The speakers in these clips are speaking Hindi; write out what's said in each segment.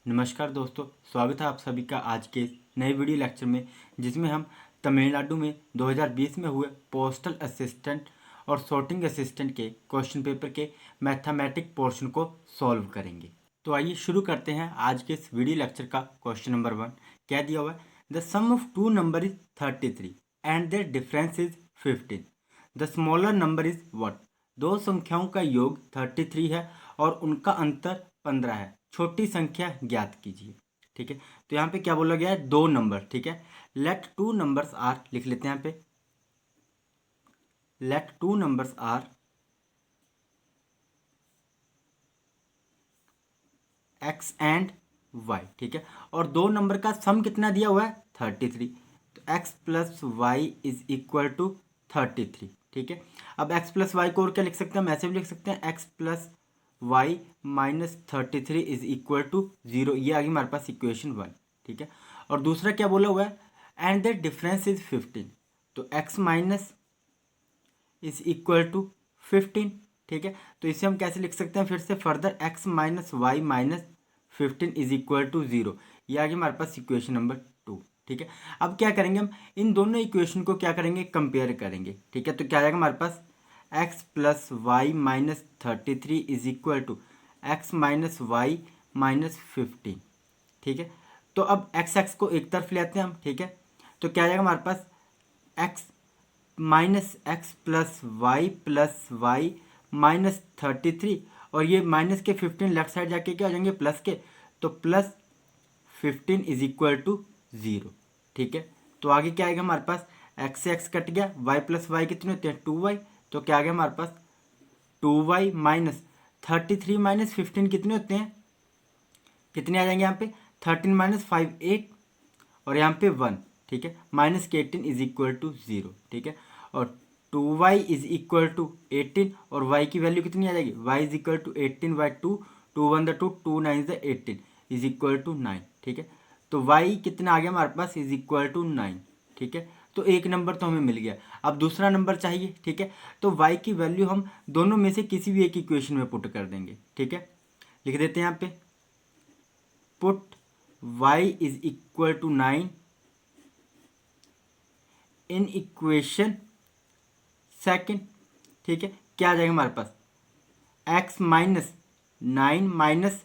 नमस्कार दोस्तों, स्वागत है आप सभी का आज के नए वीडियो लेक्चर में, जिसमें हम तमिलनाडु में 2020 में हुए पोस्टल असिस्टेंट और सॉर्टिंग असिस्टेंट के क्वेश्चन पेपर के मैथमेटिक पोर्शन को सॉल्व करेंगे। तो आइए शुरू करते हैं आज के इस वीडियो लेक्चर का। क्वेश्चन नंबर 1 क्या दिया हुआ है? The sum of two number is 33 and their difference is 15। The smaller number is what? दो संख्याओं का योग 33 है और उनका अंतर 15 है। छोटी संख्या ज्ञात कीजिए। ठीक है, तो यहाँ पे क्या बोला गया है? दो नंबर। ठीक है, लेट टू नंबर्स आर, लिख लेते हैं यहाँ पे, let two numbers are X and Y. ठीक है, और दो नंबर का सम कितना दिया हुआ है? 33। तो X plus Y is equal to 33। ठीक है, अब एक्स प्लस वाई को और क्या लिख सकते हैं? हम ऐसे भी लिख सकते हैं, X plus Y minus 33 is equal to 0। ये आ गई हमारे पास इक्वेशन 1। ठीक है, और दूसरा क्या बोला हुआ है? And the difference is 15। तो X minus is equal to 15। ठीक है, तो इसे हम कैसे लिख सकते हैं? फिर से further X minus Y minus 15 is equal to 0। ये आ गया हमारे पास इक्वेशन नंबर 2। ठीक है, अब क्या करेंगे? हम इन दोनों इक्वेशन को क्या करेंगे? कंपेयर करेंगे। ठीक है, तो क्या आएगा हमारे पास? X plus Y minus 33 is equal to x minus Y minus 15। ठीक है, तो अब एक्स एक्स को एक तरफ ले आते हैं हम। ठीक है, तो क्या आएगा हमारे पास? X minus x plus Y minus 33, और ये माइनस के 15 लेफ्ट साइड जाके क्या हो जाएंगे? प्लस के, तो प्लस 15 इज इक्वल टू 0। ठीक है, तो आगे क्या आएगा हमारे पास? एक्स से एक्स कट गया, वाई प्लस वाई कितने होते हैं? 2y। तो क्या आ गया हमारे पास? 2y माइनस 33 माइनस 15 कितने होते हैं? कितने आ जाएंगे यहाँ पे? 13 माइनस 5 8, और यहाँ पे 1। ठीक है, माइनस के 18 इज इक्वल टू 0। ठीक है, और 2y इज इक्वल टू 18, और y की वैल्यू कितनी आ जाएगी? y is equal to 18 by 2, 2 1 the 2, 2 9 the 18 is equal to 9। ठीक है, तो y कितना आ गया हमारे पास? Is equal to 9। ठीक है, तो एक नंबर तो हमें मिल गया। अब दूसरा नंबर चाहिए। ठीक है, तो y की वैल्यू हम दोनों में से किसी भी एक इक्वेशन में पुट कर देंगे। ठीक है, लिख देते हैं यहाँ पे, put y is equal to 9 in equation second. ठीक है, क्या आ जाएगा हमारे पास? x minus 9 minus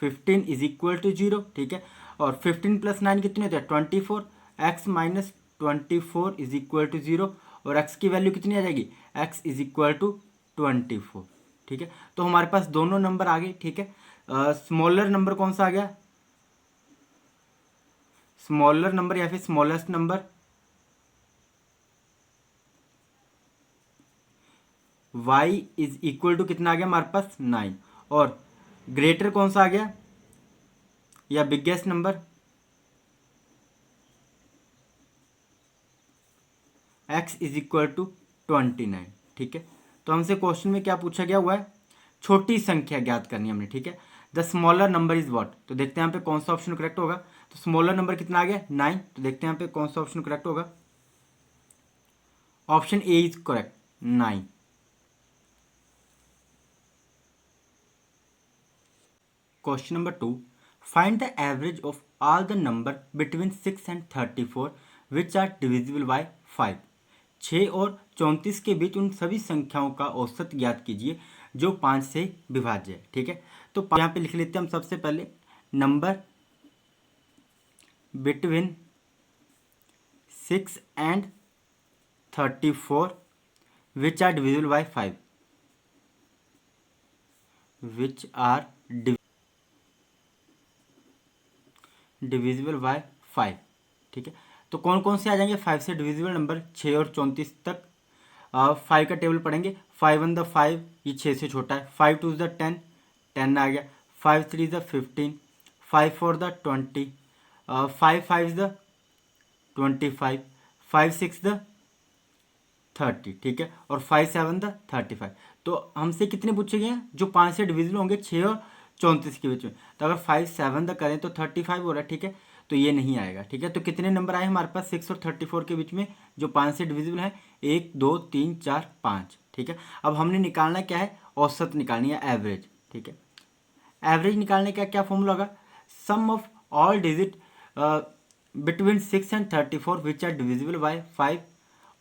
15 is equal to 0। ठीक है, और 15 प्लस 9 कितने होते हैं? 24। x minus 24 is equal to 0, और x की वैल्यू कितनी आ जाएगी? x is equal to 24। ठीक है, तो हमारे पास दोनों नंबर आ गए। ठीक है, स्मॉलर नंबर कौन सा आ गया? स्मॉलर नंबर या फिर smallest number y is equal to कितना आ गया हमारे पास? 9। और ग्रेटर कौन सा आ गया, या biggest number? x is equal to 29। ठीक है, तो हमसे क्वेश्चन में क्या पूछा गया हुआ है? छोटी संख्या ज्ञात करनी है हमने। ठीक है, the smaller number is what? तो देखते हैं यहाँ पे कौन सा ऑप्शन करेक्ट होगा। तो स्मॉलर नंबर कितना आ गया? 9। तो देखते हैं यहाँ पे कौन सा ऑप्शन करेक्ट होगा। Option A is correct, 9। Question number 2, find the average of all the number between 6 and 34 which are divisible by 5। 6 और 34 के बीच उन सभी संख्याओं का औसत ज्ञात कीजिए जो 5 से विभाज्य है। ठीक है, तो यहाँ पे लिख लेते हैं हम सबसे पहले, number between 6 and 34 which are divisible by 5, which are divisible by 5। ठीक है, तो कौन कौन से आ जाएंगे 5 से डिविजिबल नंबर? 6 और 34 तक। 5 का टेबल पढ़ेंगे। 5 1 द 5, ये 6 से छोटा है। 5 2 द 10, 10 आ गया। 5 3 द 15, 5 4 द 20, 5 5 द 25, 5 6 द 30। ठीक है, और 5 7 द 35। तो हमसे कितने पूछे गए हैं जो 5 से डिविजिबल होंगे 6 और 34 के बीच में? तो अगर 5 7 द करें तो 35 हो रहा है। ठीक है, तो ये नहीं आएगा। ठीक है, तो कितने नंबर आए हमारे पास 6 और 34 के बीच में जो 5 से डिविजिबल है? 1 2 3 4 5। ठीक है, अब हमने निकालना क्या है? औसत निकालनी है, एवरेज। ठीक है, एवरेज निकालने का क्या फॉर्मूला होगा? Sum of all digit between 6 and 34 which are divisible by 5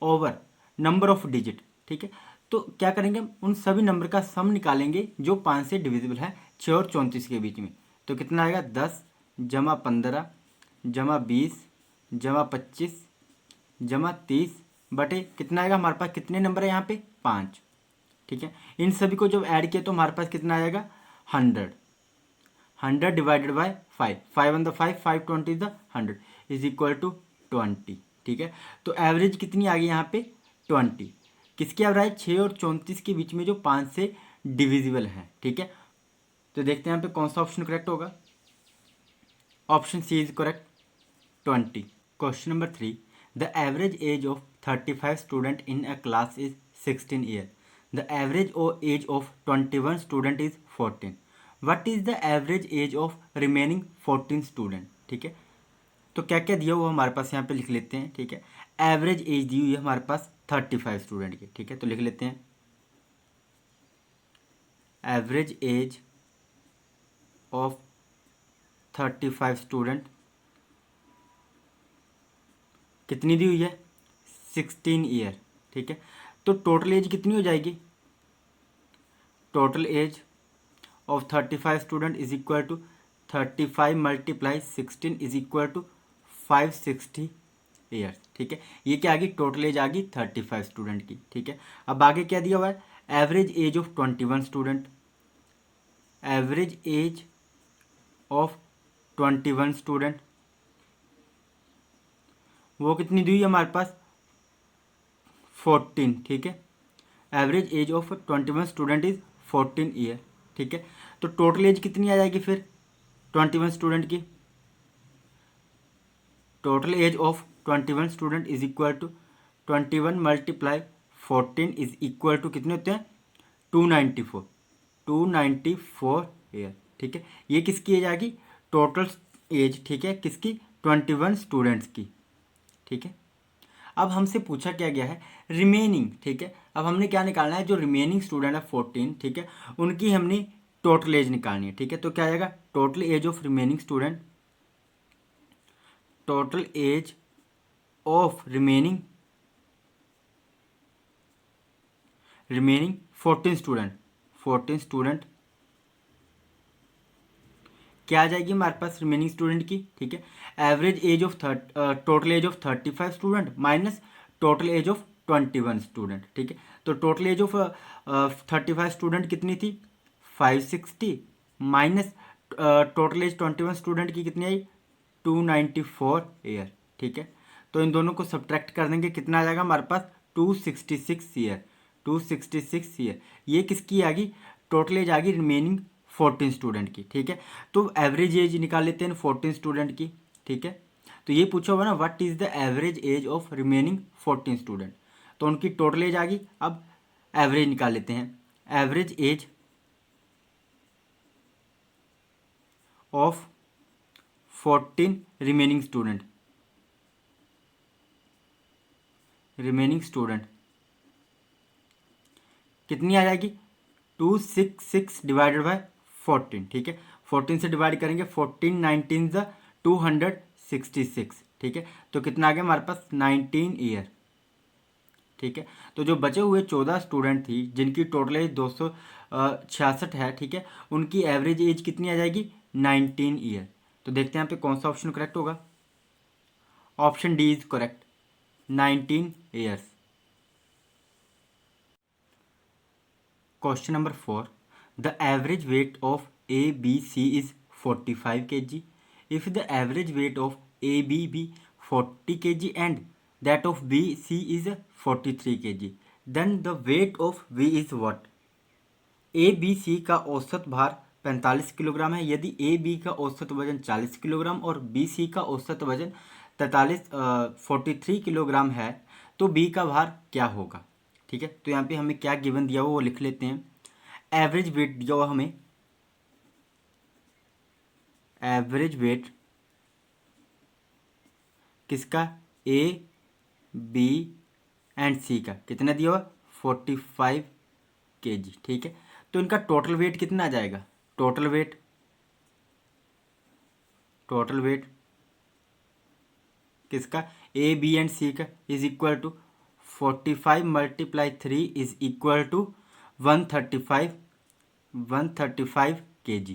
over number of digit. ठीक है, तो क्या करेंगे हम उन सभी नंबर का सम निकालेंगे जो 5 से डिविजिबल है 6 और 34 के बीच में। तो कितना आएगा 10 जमा 15 जमा 20 जमा 25 जमा 30 बटे कितना आएगा हमारे पास, कितने नंबर है यहाँ पे 5। ठीक है, इन सभी को जब ऐड किया तो हमारे पास कितना आ जाएगा 100। 100 divided by 5, 5 on the 5, 5 20 the 100 is equal to 20। ठीक है, तो एवरेज कितनी आ गई यहाँ पे 20। किसकी एवरेज 6 और 34 के बीच में जो 5 से डिविजिबल है। ठीक है, तो देखते हैं यहाँ पे कौन सा ऑप्शन करेक्ट होगा। Option C is correct 20। Question number 3, the average age of 35 student in a class is 16 year. The average age of 21 student is 14। What is the average age of remaining 14 student. ठीक है, तो क्या क्या दिया हुआ हमारे पास यहाँ पे लिख लेते हैं। ठीक है, एवरेज एज दी हुई है हमारे पास 35 स्टूडेंट की। ठीक है, तो लिख लेते हैं एवरेज एज ऑफ 35 स्टूडेंट कितनी दी हुई है 16 ईयर। ठीक है, तो टोटल एज कितनी हो जाएगी, total age of 35 student is equal to 35 multiply 16 is equal to 560 years. ठीक है, ये क्या आ गई टोटल एज आ गई 35 स्टूडेंट की। ठीक है, अब आगे क्या दिया हुआ है average age of 21 student. Average age of 21 student वो कितनी दी हुई है हमारे पास 14। ठीक है, average age of 21 student is 14 year. ठीक है, तो टोटल एज कितनी आ जाएगी फिर 21 स्टूडेंट की, total age of 21 student is equal to 21 multiply 14 is equal to कितने होते हैं 294, 294 ईयर। ठीक है, ये किसकी एज आ गई टोटल एज। ठीक है, किसकी 21 स्टूडेंट्स की। ठीक है, अब हमसे पूछा क्या गया है रिमेनिंग। ठीक है, अब हमने क्या निकालना है जो रिमेनिंग स्टूडेंट है 14। ठीक है, उनकी हमने टोटल एज निकालनी है। ठीक है, तो क्या आएगा total age of remaining student, total age of remaining 14 student, 14 student क्या आ जाएगी हमारे पास रिमेनिंग स्टूडेंट की। ठीक है, average age of total age of 35 student minus total age of 21 student. ठीक है, तो टोटल एज ऑफ 35 स्टूडेंट कितनी थी 560 माइनस टोटल एज 21 स्टूडेंट की कितनी आई 294 ईयर। ठीक है, तो इन दोनों को सब्ट्रैक्ट कर देंगे कितना आ जाएगा हमारे पास 266 ईयर, 266 ईयर। ये किसकी आ गई टोटल एज आ गई रिमेनिंग 14 स्टूडेंट की। ठीक है, तो एवरेज एज निकाल लेते हैं 14 स्टूडेंट की। ठीक है, तो ये पूछा हुआ ना what is the average age of remaining 14 student, तो उनकी टोटल एज आ गई। अब एवरेज निकाल लेते हैं average age of 14 remaining student, remaining student कितनी आ जाएगी 266 डिवाइडेड बाय 14। ठीक है, 14 से डिवाइड करेंगे 14 19 द 266। ठीक है, तो कितना आ गया हमारे पास 19 ईयर। ठीक है, तो जो बचे हुए 14 स्टूडेंट थी जिनकी टोटल एज 266 है। ठीक है, उनकी एवरेज एज कितनी आ जाएगी 19 ईयर। तो देखते हैं यहाँ पे कौन सा ऑप्शन करेक्ट होगा। Option D is correct 19 years. Question number 4. The average weight of ABC is 45 kg. If the average weight of AB be 40 kg and that of BC is 43 kg, then the weight of V is what? ABC का औसत भार 45 किलोग्राम है। यदि AB का औसत वजन 40 किलोग्राम और BC का औसत वजन 43 किलोग्राम है तो B का भार क्या होगा। ठीक है, तो यहाँ पे हमें क्या गिवन दिया हुआ वो लिख लेते हैं। एवरेज वेट दिया हुआ हमें, एवरेज वेट किसका A B एंड C का कितना दिया हुआ 45 kg। ठीक है, तो इनका टोटल वेट कितना आ जाएगा, टोटल वेट टोटल वेट किसका, ए बी एंड सी का, is equal to 45 multiply 3 is equal to 135 kg।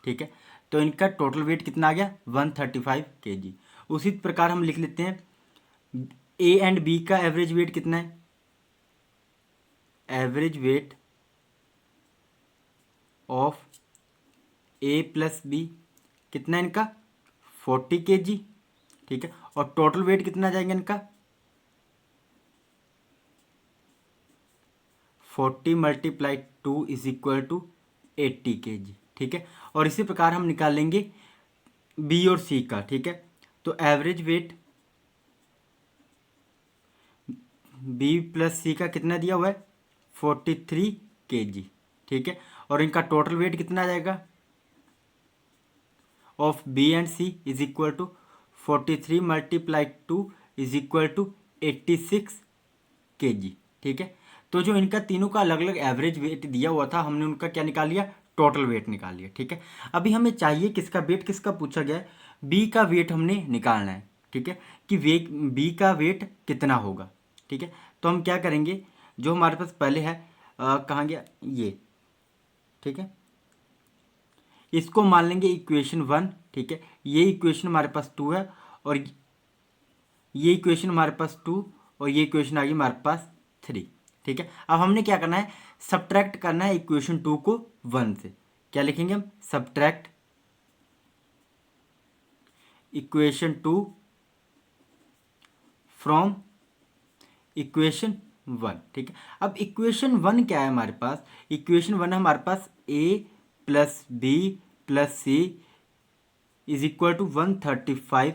ठीक है, तो इनका टोटल वेट कितना आ गया 135 kg। उसी प्रकार हम लिख लेते हैं ए एंड बी का एवरेज वेट कितना है, average weight of A plus B कितना है इनका 40 kg। ठीक है, और टोटल वेट कितना आ जाएगा इनका 40 multiply 2 is equal to 80 kg। ठीक है, और इसी प्रकार हम निकाल लेंगे बी और सी का। ठीक है, तो average weight B plus C का कितना दिया हुआ है 43 kg। ठीक है, और इनका टोटल वेट कितना आ जाएगा of B and C is equal to 43 multiply 2 is equal to 86 kg। ठीक है, तो जो इनका तीनों का अलग अलग एवरेज वेट दिया हुआ था हमने उनका क्या निकाल लिया, टोटल वेट निकाल लिया। ठीक है, अभी हमें चाहिए किसका वेट, किसका पूछा गया है, बी का वेट हमने निकालना है। ठीक है, कि वेट बी का वेट कितना होगा। ठीक है, तो हम क्या करेंगे, जो हमारे पास पहले है कहाँ गया ये। ठीक है, इसको मान लेंगे इक्वेशन 1। ठीक है, ये इक्वेशन हमारे पास 2 है, और ये इक्वेशन हमारे पास 2, और ये इक्वेशन आ गई हमारे पास 3। ठीक है, अब हमने क्या करना है, सब्ट्रैक्ट करना है इक्वेशन 2 को 1 से। क्या लिखेंगे हम, सब्ट्रैक्ट इक्वेशन 2 फ्रॉम इक्वेशन 1। ठीक है, अब इक्वेशन 1 क्या है हमारे पास, इक्वेशन 1 है हमारे पास A plus B plus C is equal to 135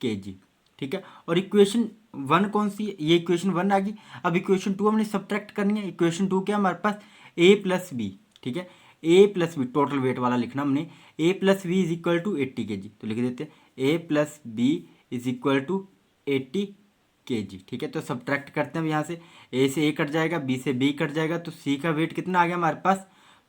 kg। ठीक है, और इक्वेशन 1 कौन सी है, ये इक्वेशन 1 आ गई। अब इक्वेशन 2 हमने सब्ट्रैक्ट करनी है। इक्वेशन 2 क्या हमारे पास, ए प्लस बी। ठीक है, A plus B total weight वाला लिखना हमने, A plus B is equal to 80 kg। तो लिख देते हैं A plus B is equal to 80 kg। ठीक है, तो सब्ट्रैक्ट करते हैं यहाँ से, ए से ए कट जाएगा, बी से बी कट जाएगा, तो सी का वेट कितना आ गया हमारे पास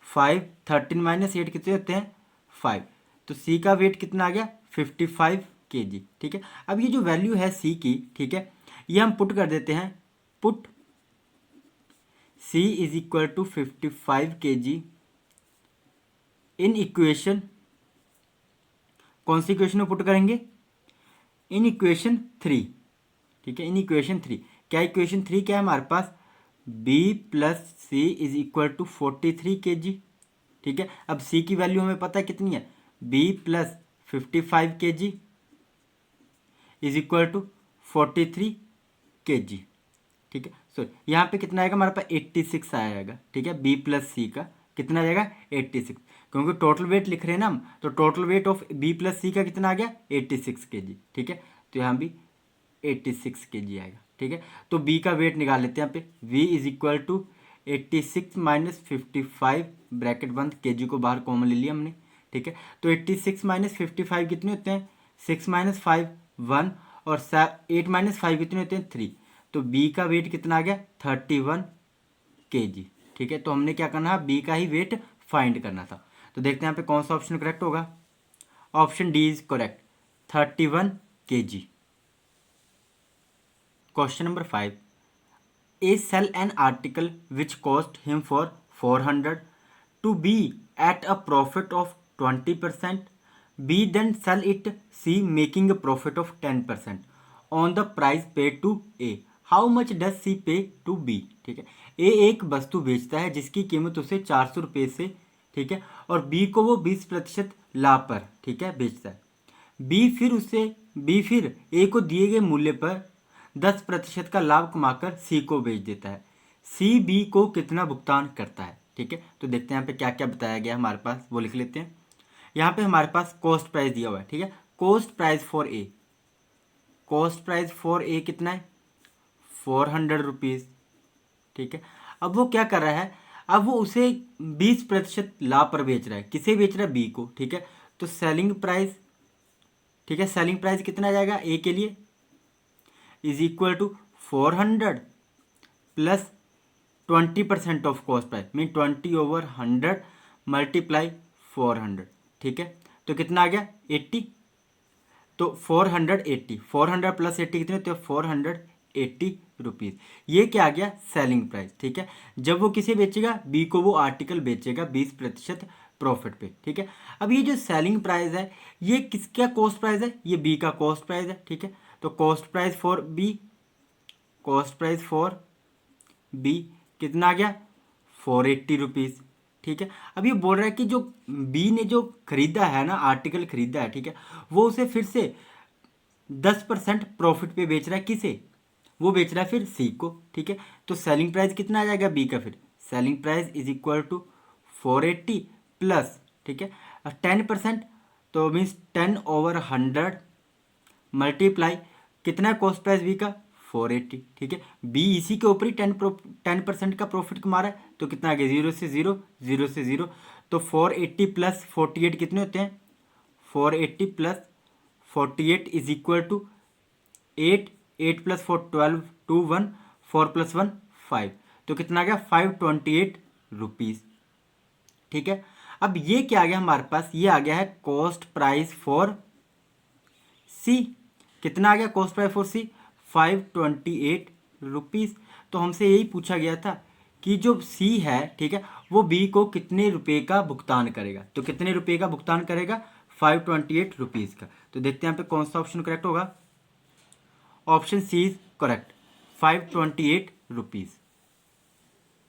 5। 13 माइनस 8 कितने होते हैं 5, तो सी का वेट कितना आ गया 55 kg। ठीक है, अब ये जो वैल्यू है सी की, ठीक है, ये हम पुट कर देते हैं, put C is equal to 55 kg in equation, कौन सी इक्वेशन में पुट करेंगे, इन इक्वेशन 3। ठीक है, इन इक्वेशन 3, क्या इक्वेशन 3 क्या है हमारे पास, b plus C is equal to 43 kg। ठीक है, अब c की वैल्यू हमें पता है कितनी है, b plus 55 kg is equal to 43 kg। ठीक है, सो यहाँ पे कितना आएगा हमारे पास 86 आएगा। ठीक है, b प्लस सी का कितना आ जाएगा 86, क्योंकि टोटल वेट लिख रहे हैं ना हम, तो total weight of b plus C का कितना आ गया 86 kg। ठीक है, तो यहाँ भी 86 kg आएगा। ठीक है, तो b का वेट निकाल लेते हैं यहाँ पे, v is equal to 86 minus 55 bracket बंद, kg को बाहर कॉमन ले लिया हमने। ठीक है, तो 86 माइनस 55 कितने होते हैं, 6 माइनस 5 1, और 8 माइनस 5 कितने होते हैं 3, तो b का वेट कितना आ गया 31 kg। ठीक है, तो हमने क्या करना है, b का ही वेट फाइंड करना था। तो देखते हैं यहाँ पे कौन सा ऑप्शन करेक्ट होगा, option D is correct 31 kg। Question number 5, A sell an article which cost him for 400 to be at a profit of 20%, B then sell it C making a profit of 10% on the price pay to A, how much does C pay to B. ठीक है, ए एक वस्तु बेचता है जिसकी कीमत उसे 400 रुपये से, ठीक है, और बी को वो 20% लाभ पर, ठीक है, बेचता है। बी फिर ए को दिए गए मूल्य पर 10% का लाभ कमाकर सी को बेच देता है। सी बी को कितना भुगतान करता है। ठीक है, तो देखते हैं यहाँ पे क्या क्या बताया गया हमारे पास, वो लिख लेते हैं। यहाँ पे हमारे पास कॉस्ट प्राइस दिया हुआ है। ठीक है, cost price for a, cost price for a कितना है 400 रुपीज़। ठीक है, अब वो क्या कर रहा है, अब वो उसे 20% लाभ पर बेच रहा है, किसे बेच रहा है बी को। ठीक है, तो सेलिंग प्राइस, ठीक है, सेलिंग प्राइस कितना आ जाएगा ए के लिए is equal to 400 plus 20% of cost price, mean 20/100 multiply 400। ठीक है, तो कितना आ गया 80, तो 480, 400 प्लस 80 कितने होते हैं 480 रुपीज़। ये क्या आ गया सेलिंग प्राइस, ठीक है। जब वो किसे बेचेगा, बी को वो आर्टिकल बेचेगा 20% प्रॉफिट पे, ठीक है। अब ये जो सेलिंग प्राइस है ये किसका कॉस्ट प्राइस है, ये बी का कॉस्ट प्राइस है, ठीक है। तो cost price for B, cost price for B कितना आ गया 480 रुपीज़, ठीक है। अब ये बोल रहा है कि जो बी ने जो खरीदा है ना, आर्टिकल खरीदा है, ठीक है, वो उसे फिर से 10% प्रॉफिट पे बेच रहा है, किसे, वो बेच रहा है फिर सी को, ठीक है। तो सेलिंग प्राइस कितना आ जाएगा बी का, फिर selling price is equal to 480 plus, ठीक है, 10%, तो मीन्स 10/100 मल्टीप्लाई कितना कॉस्ट प्राइस बी का 480, ठीक है। बी इसी के ऊपर ही 10% का प्रॉफिट कमा रहा है, तो कितना आ गया 0 से 0, 0 से 0, तो 480 प्लस 48 कितने होते हैं 480 plus 48 is equal to 8, 8 plus 4 12, 2 1, 4 plus 1 5, तो कितना आ गया 528 रुपीज़, ठीक है। अब ये क्या आ गया हमारे पास, ये आ गया है कॉस्ट प्राइस फॉर सी, कितना आ गया cost price for C 528 rupees. तो हमसे यही पूछा गया था कि जो सी है, ठीक है, वो बी को कितने रुपए का भुगतान करेगा, तो कितने रुपए का भुगतान करेगा 528 रुपीज़ का। तो देखते हैं यहाँ पे कौन सा ऑप्शन करेक्ट होगा, option C is correct 528 rupees.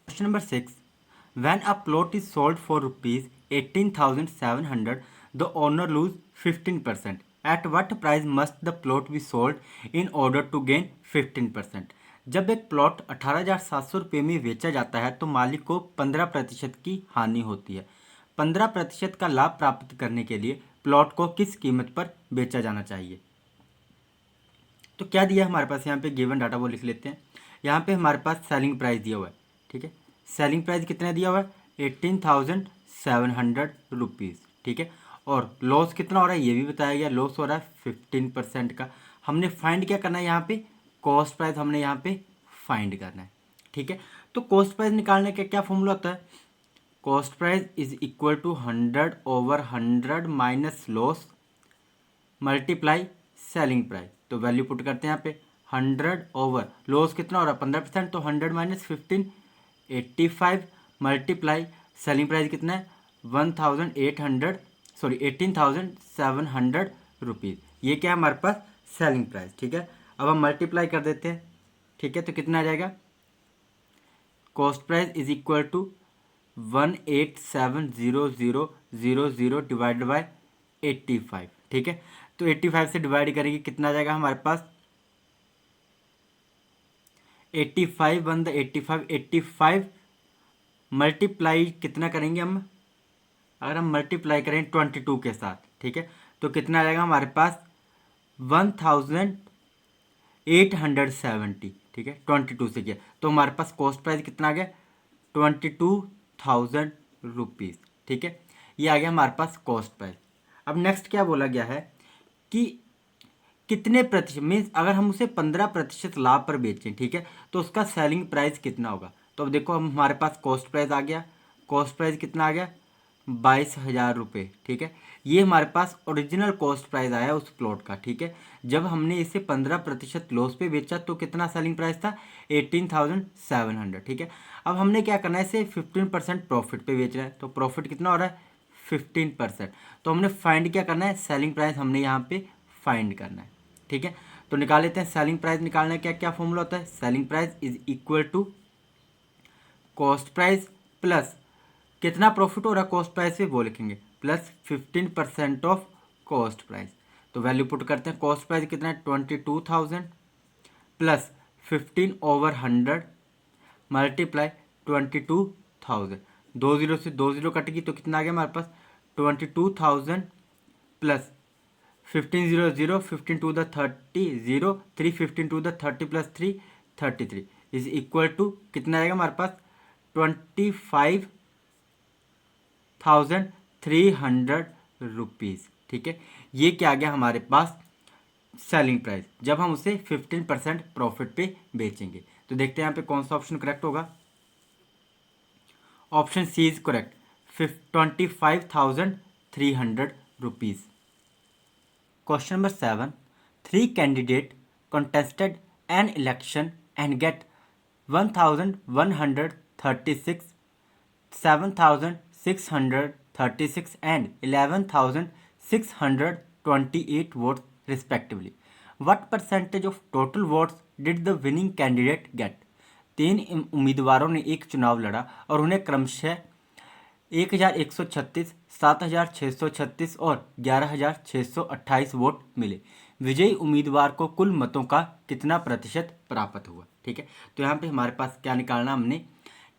Question number 6, when a plot is sold for rupees 18,700 the owner lose 15%, at what price must the plot be sold in order to gain 15%। जब एक प्लॉट 18,700 रुपये में बेचा जाता है तो मालिक को 15% की हानि होती है। 15% का लाभ प्राप्त करने के लिए प्लॉट को किस कीमत पर बेचा जाना चाहिए। तो क्या दिया हमारे पास यहाँ पे गिवन डाटा वो लिख लेते हैं। यहाँ पे हमारे पास सेलिंग प्राइस दिया हुआ है, ठीक है। सेलिंग प्राइस कितना दिया हुआ है 18,700 रुपीज़, ठीक है। और लॉस कितना हो रहा है ये भी बताया गया, लॉस हो रहा है 15% का। हमने फाइंड क्या करना है यहाँ पे, कॉस्ट प्राइस हमने यहाँ पे फाइंड करना है, ठीक है। तो कॉस्ट प्राइस निकालने का क्या फॉर्मूला होता है, cost price is equal to 100/100 minus loss multiply selling price. तो वैल्यू पुट करते हैं यहाँ पे 100 ओवर लॉस कितना हो रहा है 15%, तो 100 माइनस 15 85 मल्टीप्लाई सेलिंग प्राइस कितना है 18,700 रुपीज़। ये क्या है हमारे पास सेलिंग प्राइस, ठीक है। अब हम मल्टीप्लाई कर देते हैं, ठीक है। तो कितना आ जाएगा cost price is equal to 1870000 divided by 85, ठीक है। तो 85 से डिवाइड करेंगे कितना आ जाएगा हमारे पास 85 वन द 85 मल्टीप्लाई कितना करेंगे हम, अगर हम मल्टीप्लाई करें 22 के साथ, ठीक है, तो कितना आ जाएगा हमारे पास 1870, ठीक है। 22 से किया तो हमारे पास कॉस्ट प्राइस कितना आ गया 22,000 रुपीज़, ठीक है। ये आ गया हमारे पास कॉस्ट प्राइस। अब नेक्स्ट क्या बोला गया है कि कितने प्रतिशत, मीन्स अगर हम उसे 15% लाभ पर बेचें, ठीक है, तो उसका सेलिंग प्राइस कितना होगा। तो अब देखो हम हमारे पास कॉस्ट प्राइस आ गया, कॉस्ट प्राइस कितना आ गया 22,000 रुपये, ठीक है। ये हमारे पास ओरिजिनल कॉस्ट प्राइस आया उस प्लॉट का, ठीक है। जब हमने इसे 15% लॉस पे बेचा तो कितना सेलिंग प्राइस था 18,700, ठीक है। अब हमने क्या करना है, इसे 15% प्रॉफिट पे बेच रहा है, तो प्रॉफिट कितना हो रहा है 15%। तो हमने फाइंड क्या करना है, सेलिंग प्राइस हमने यहाँ पे फाइंड करना है, ठीक है। तो निकाल लेते हैं सेलिंग प्राइस निकालने का क्या फॉर्मूला होता है, selling price is equal to cost price plus कितना प्रॉफिट हो रहा है कॉस्ट प्राइस पे वो लिखेंगे प्लस 15% ऑफ कॉस्ट प्राइस। तो वैल्यू पुट करते हैं, कॉस्ट प्राइस कितना है 22,000 प्लस 15/100 मल्टीप्लाई 22,000, 20 से 20 कटेगी तो कितना आ गया हमारे पास 22,000 plus 15 0 0 15 two the 30 0 3 15 two the 30 plus 3 33 is equal to कितना आएगा हमारे पास 25,300 रुपीज़, ठीक है। ये क्या आ गया हमारे पास सेलिंग प्राइस जब हम उसे 15% प्रॉफिट पे बेचेंगे। तो देखते हैं यहाँ पे कौन सा ऑप्शन करेक्ट होगा, option C is correct 25,300 rupees. Question number 7, 3 candidate contested an election and get 1136, 7636 and 11628 votes respectively. What percentage of total votes did the winning candidate get? 3 उम्मीदवारों ने एक चुनाव लड़ा और उन्हें क्रमशः 1136, 7636 और 11628 वोट मिले। विजयी उम्मीदवार को कुल मतों का कितना प्रतिशत प्राप्त हुआ? ठीक है, तो यहाँ पे हमारे पास क्या निकालना हमने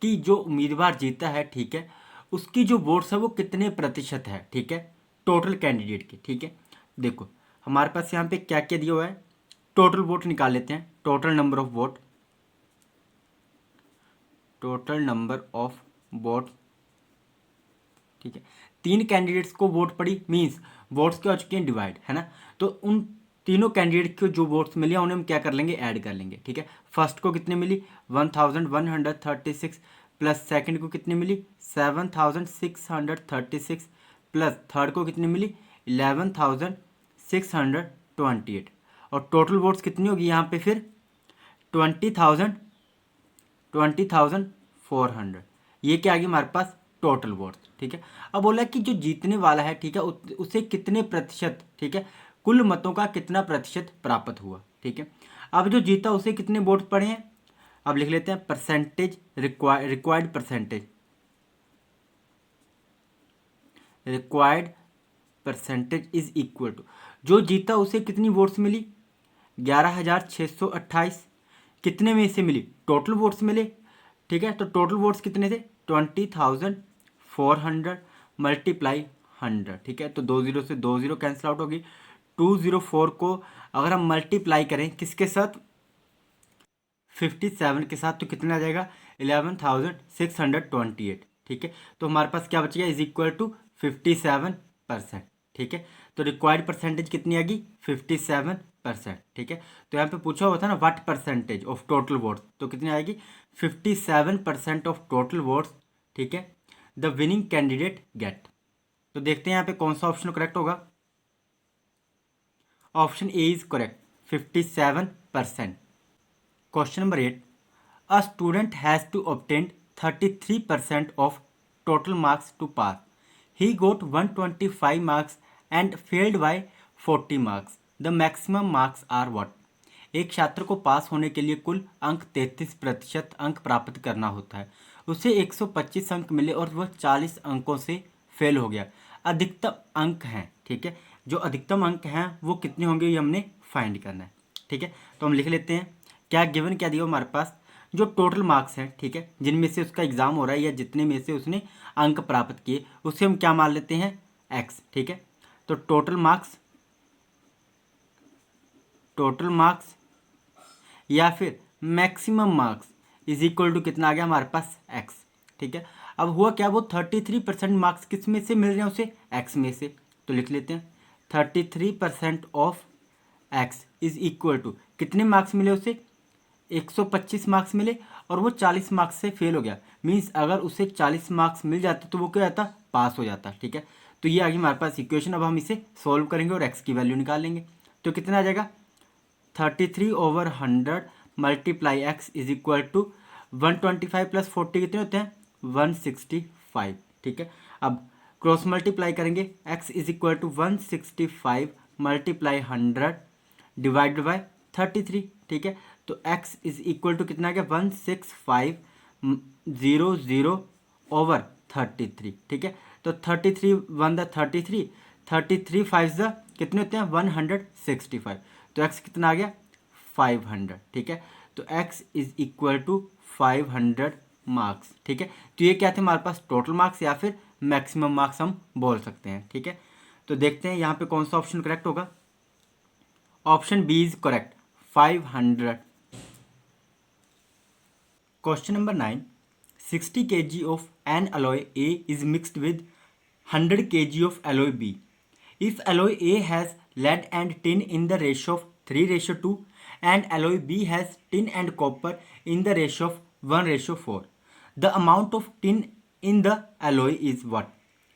कि जो उम्मीदवार जीता है, ठीक है, उसकी जो वोट्स है वो कितने प्रतिशत है, ठीक है, टोटल कैंडिडेट की। ठीक है, देखो हमारे पास यहाँ पे क्या क्या दिया हुआ है, टोटल वोट निकाल लेते हैं। Total number of vote, total number of vote, ठीक है, 3 कैंडिडेट्स को वोट पड़ी, मींस वोट्स क्या हो चुके हैं, डिवाइड, है ना। तो उन तीनों कैंडिडेट को जो वोट्स मिले उन्हें हम क्या कर लेंगे, ऐड कर लेंगे। ठीक है, फर्स्ट को कितने मिली 1136 प्लस सेकंड को कितनी मिली 7636 प्लस थर्ड को कितनी मिली 11628 और टोटल वोट्स कितनी होगी यहाँ पे फिर 20,400। ये क्या आ गया हमारे पास टोटल वोट्स। ठीक है, अब बोला कि जो जीतने वाला है, ठीक है, उसे कितने प्रतिशत, ठीक है, कुल मतों का कितना प्रतिशत प्राप्त हुआ। ठीक है, अब जो जीता उसे कितने वोट पड़े हैं, अब लिख लेते हैं percentage, required percentage is equal to, जो जीता उसे कितनी वोट्स मिली 11,628, कितने में से मिली, टोटल वोट्स मिले। ठीक है, तो टोटल वोट्स कितने थे 20,400 मल्टीप्लाई 100। ठीक है, तो 20 से 20 कैंसिल आउट होगी। 204 को अगर हम मल्टीप्लाई करें किसके साथ 57 के साथ, तो कितना आ जाएगा 11,628। ठीक है, तो हमारे पास क्या बचेगा इज इक्वल टू 57%। ठीक है, तो रिक्वायर्ड परसेंटेज कितनी आएगी 57%। ठीक है, तो यहाँ पे पूछा हुआ था ना what percentage of total votes, तो कितनी आएगी 57% ऑफ टोटल वोट्स। ठीक है, द विनिंग कैंडिडेट गेट। तो देखते हैं यहाँ पे कौन सा ऑप्शन करेक्ट होगा। Option A is correct 57%। Question number 8, a student has to obtain 33% of total marks to pass. He got 125 marks and failed by 40 marks. The maximum marks are what? एक छात्र को पास होने के लिए कुल अंक 33% अंक प्राप्त करना होता है। उसे 125 अंक मिले और वह 40 अंकों से फेल हो गया। अधिकतम अंक हैं, ठीक है, जो अधिकतम अंक हैं वो कितने होंगे ये हमने फाइंड करना है। ठीक है, तो हम लिख लेते हैं क्या गिवन क्या दिया हमारे पास, जो टोटल मार्क्स हैं, ठीक है, जिनमें से उसका एग्जाम हो रहा है या जितने में से उसने अंक प्राप्त किए उसे हम क्या मान लेते हैं x। ठीक है, तो टोटल मार्क्स या फिर maximum marks is equal to कितना आ गया हमारे पास x। ठीक है, अब हुआ क्या, वो 33% मार्क्स किस में से मिल रहे हैं उसे x में से, तो लिख लेते हैं 33% of x is equal to कितने मार्क्स मिले उसे 125 मार्क्स मिले और वो 40 मार्क्स से फेल हो गया। मींस अगर उसे 40 मार्क्स मिल जाते तो वो क्या जाता, पास हो जाता। ठीक है, तो ये आ गई हमारे पास इक्वेशन। अब हम इसे सॉल्व करेंगे और x की वैल्यू निकाल लेंगे, तो कितना आ जाएगा 33/100 multiply x is equal to 125 plus 40 कितने होते हैं 165। ठीक है, अब क्रॉस मल्टीप्लाई करेंगे, x is equal to 165 multiply 100 divided by 33। ठीक है, तो x इज इक्वल टू कितना आ गया 16500 ओवर 33। ठीक है, तो 33 1 द 33 5 द कितने होते हैं 165, तो x कितना आ गया 500। ठीक है, तो x is equal to 500 marks. ठीक है, तो ये क्या थे हमारे पास टोटल मार्क्स या फिर मैक्सिमम मार्क्स हम बोल सकते हैं। ठीक है, तो देखते हैं यहाँ पे कौन सा ऑप्शन करेक्ट होगा। Option B is correct 500। Question number 9. 60 kg of an alloy A is mixed with 100 kg of alloy B. If alloy A has lead and tin in the ratio of 3:2 and alloy B has tin and copper in the ratio of 1:4, the amount of tin in the alloy is what?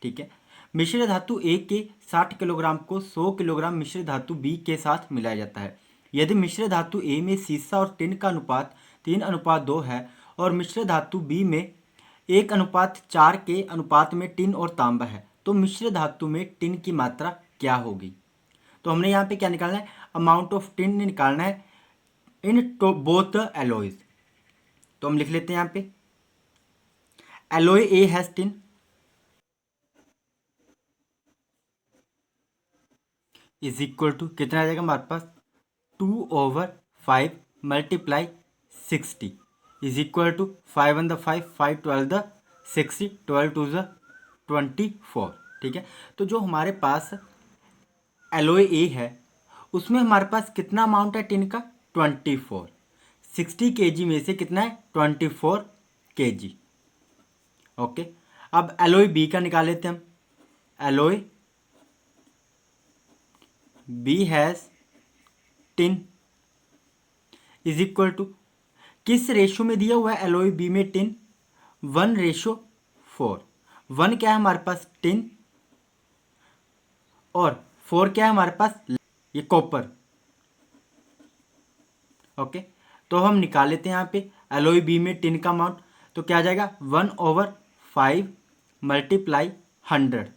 ठीक है, मिश्र धातु ए के 60 किलोग्राम को 100 किलोग्राम मिश्र धातु बी के साथ मिलाया जाता है। यदि मिश्र धातु ए में सीसा और टिन का अनुपात 3:2 है और मिश्र धातु बी में 1:4 के अनुपात में टिन और तांबा है, तो मिश्र धातु में टिन की मात्रा क्या होगी? तो हमने यहाँ पे क्या निकालना है? अमाउंट ऑफ टिन निकालना है इन बोथ द एलॉयज। तो हम लिख लेते हैं यहाँ पे alloy A has tin is equal to कितना आ जाएगा हमारे पास 2/5 मल्टीप्लाई 60 इज इक्वल टू 5 1 5 5 12 60 12 2 24। ठीक है, तो जो हमारे पास एलॉय ए है उसमें हमारे पास कितना अमाउंट है टिन का 24। 60 kg में से कितना है 24 kg। ओके, अब एलॉय बी का निकाल लेते हैं हम। Alloy B has tin is equal to किस रेशो में दिया हुआ है एलॉय बी में टिन 1:4। 1 क्या है हमारे पास टिन और 4 क्या है हमारे पास ये कॉपर। ओके, तो हम निकाल लेते हैं यहाँ पे एलॉय बी में टिन का अमाउंट। तो क्या आ जाएगा 1/5 multiply 100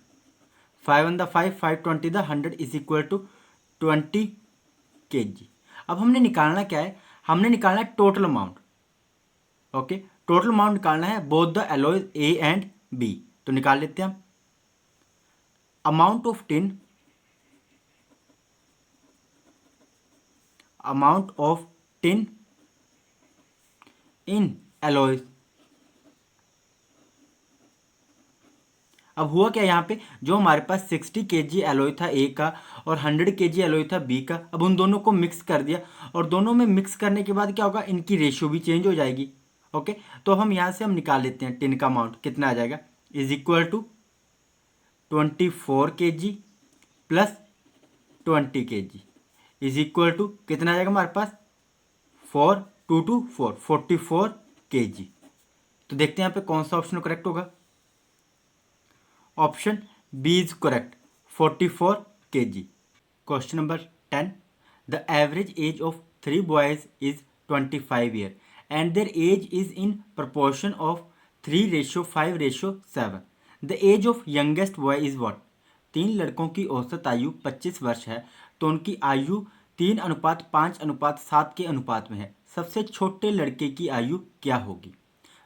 5 1 5 5 20 100 is equal to 20 kg। अब हमने निकालना क्या है? हमने निकालना है total amount. Okay, total amount निकालना है both the alloys A and B. तो निकाल लेते हैं हम amount of tin in alloys. अब हुआ क्या यहाँ पे, जो हमारे पास 60 kg एलॉय था ए का और 100 kg एलॉय था बी का, अब उन दोनों को मिक्स कर दिया और दोनों में मिक्स करने के बाद क्या होगा, इनकी रेशियो भी चेंज हो जाएगी। ओके, तो हम यहाँ से हम निकाल लेते हैं टिन का अमाउंट कितना आ जाएगा is equal to 24 kg plus 20 kg is equal to कितना आ जाएगा हमारे पास 4 2 2 4 44 kg। तो देखते हैं यहाँ पे कौन सा ऑप्शन करेक्ट होगा। Option B is correct 44 kg। Question number 10 the average age of 3 boys is 25 year and their age is in proportion of 3:5:7। The age of youngest boy is what? 3 लड़कों की औसत आयु 25 वर्ष है तो उनकी आयु 3:5:7 के अनुपात में है। सबसे छोटे लड़के की आयु क्या होगी?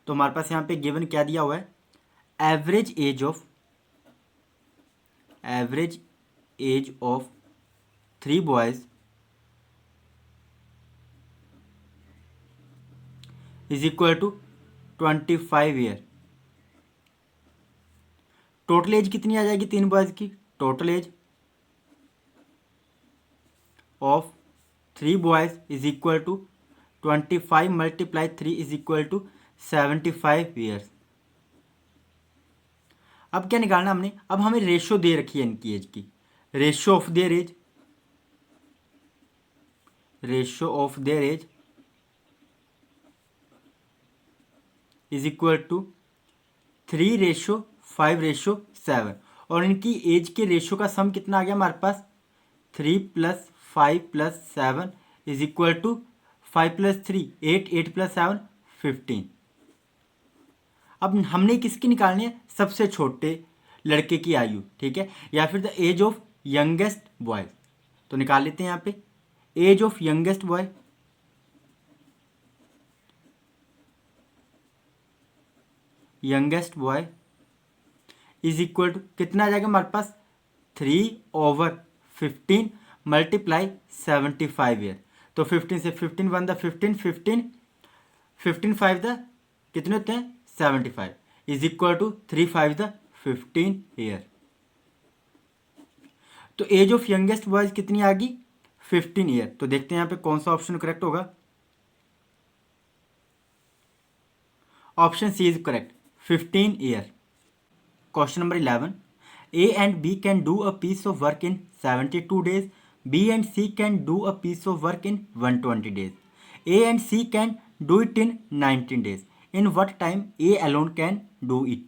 तो हमारे पास यहाँ पे गिवन क्या दिया हुआ है, average age of 3 boys is equal to 25 year. Total age कितनी आ जाएगी 3 बॉयज की? Total age of 3 boys is equal to 25 multiply 3 is equal to 75 years. अब क्या निकालना हमने, अब हमें रेशो दे रखी है इनकी एज की, ratio of their age is equal to 3:5:7 और इनकी एज के रेशो का सम कितना आ गया हमारे पास 3 + 5 + 7 इज इक्वल टू 5 + 3 8 8 + 7 15। अब हमने किसकी निकालनी है, सबसे छोटे लड़के की आयु, ठीक है, या फिर the age of youngest boy. तो निकाल लेते हैं यहाँ पे age of youngest boy is equal to कितना आ जाएगा हमारे पास 3/15 मल्टीप्लाई 75 ईयर। तो 15 से 15 1 द 15 15 15 5 द कितने होते हैं 75 is equal to 3 5 the 15 year. तो एज ऑफ यंगेस्ट बॉयज कितनी आ गई 15 ईयर। तो देखते हैं यहाँ पे कौन सा ऑप्शन करेक्ट होगा। Option C is correct 15 year. Question number 11 A and B can do a piece of work in 72 days. B and C can do a piece of work in 120 days. A and C can do it in 19 days. In what time A alone can do it?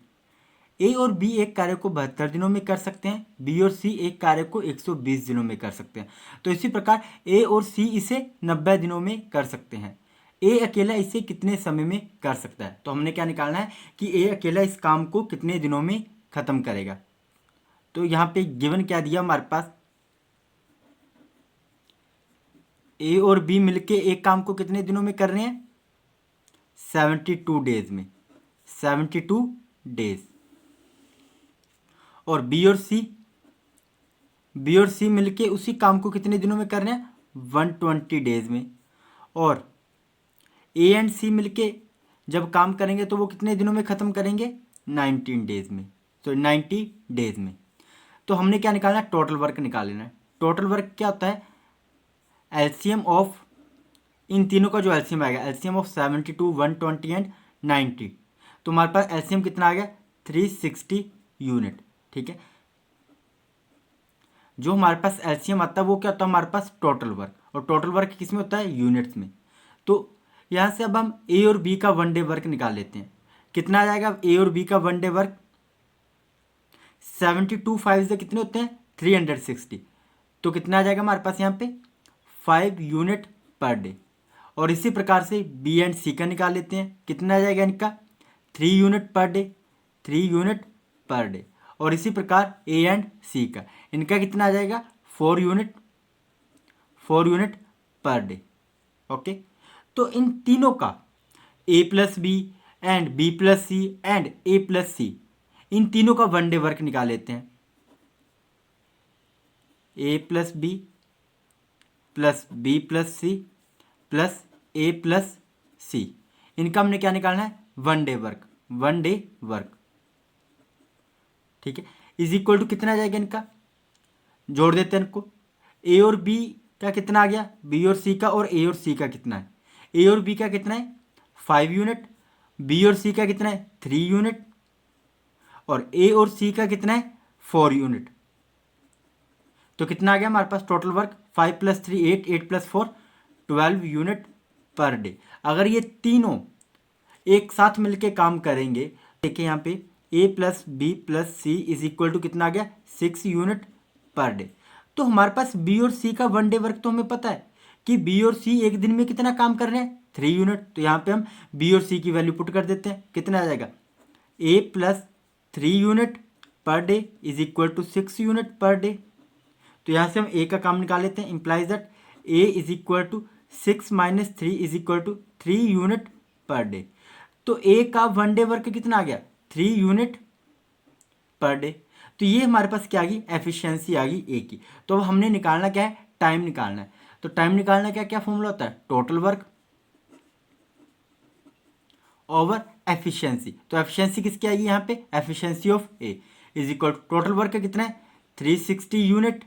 ए और बी एक कार्य को 72 दिनों में कर सकते हैं, बी और सी एक कार्य को 120 दिनों में कर सकते हैं। तो इसी प्रकार ए और सी इसे 90 दिनों में कर सकते हैं। ए अकेला इसे कितने समय में कर सकता है? तो हमने क्या निकालना है कि ए अकेला इस काम को कितने दिनों में खत्म करेगा। तो यहाँ पे गिवन क्या दिया हमारे पास, ए और बी मिलके एक काम को कितने दिनों में कर रहे हैं? 72 डेज में, 72 डेज। और बी और सी मिलके उसी काम को कितने दिनों में कर रहे हैं? 120 डेज में। और ए एंड सी मिलके जब काम करेंगे तो वो कितने दिनों में ख़त्म करेंगे? 19 डेज में, तो 90 डेज में। तो हमने क्या निकालना है? टोटल वर्क निकाल लेना है। टोटल वर्क क्या होता है? एलसीएम ऑफ इन तीनों का जो एलसीएम आएगा, एलसीएम ऑफ 72, 120 एंड 90। तो हमारे पास एलसीएम कितना आ गया? 360 यूनिट। ठीक है, जो हमारे पास एलसीएम आता है वो क्या होता है? हमारे पास टोटल वर्क। और टोटल वर्क किस में होता है? यूनिट्स में। तो यहाँ से अब हम ए और बी का 1 डे वर्क निकाल लेते हैं। कितना आ जाएगा ए और बी का 1 डे वर्क? 72 5 से कितने होते हैं? 360। तो कितना आ जाएगा हमारे पास यहाँ पे? 5 यूनिट पर डे। और इसी प्रकार से बी एंड सी का निकाल लेते हैं। कितना आ जाएगा इनका? 3 unit per day, 3 unit per day. और इसी प्रकार ए एंड सी का, इनका कितना आ जाएगा? 4 यूनिट पर डे। ओके, तो इन तीनों का A plus B and B plus C and A plus C, इन तीनों का 1 डे वर्क निकाल लेते हैं। A plus B plus C plus A plus C, इनका हमने क्या निकालना है? 1 डे वर्क, 1 डे वर्क। ठीक है, इज इक्वल टू कितना आ जाएगा इनका? जोड़ देते हैं इनको। ए और बी का कितना आ गया? बी और सी का। और ए और सी का कितना है? ए और बी का कितना है? 5 यूनिट। बी और सी का कितना है? 3 यूनिट। और ए और सी का कितना है? 4 यूनिट। तो कितना आ गया हमारे पास total work? 5 + 3 8, 8 + 4 12 unit per day. अगर ये तीनों एक साथ मिलके काम करेंगे, देखिए यहाँ पे A plus B plus C is equal to कितना आ गया? 6 यूनिट पर डे। तो हमारे पास बी और सी का 1 डे वर्क तो हमें पता है कि बी और सी एक दिन में कितना काम कर रहे हैं? 3 यूनिट। तो यहाँ पे हम बी और सी की वैल्यू पुट कर देते हैं। कितना आ जाएगा? A plus 3 unit per day is equal to 6 unit per day. तो यहाँ से हम ए का काम निकाल लेते हैं। Implies that A is equal to 6 - 3 is equal to 3 unit per day. तो ए का 1 डे वर्क कितना आ गया? 3 यूनिट पर डे। तो ये हमारे पास क्या आ गई? एफिशिएंसी आ गई ए की। तो अब हमने निकालना क्या है? टाइम निकालना है। तो टाइम निकालना क्या क्या फॉर्मूला होता है? Total work over efficiency. तो एफिशिएंसी किसकी आएगी यहाँ पे? Efficiency of A is equal to total work कितना है? 360 unit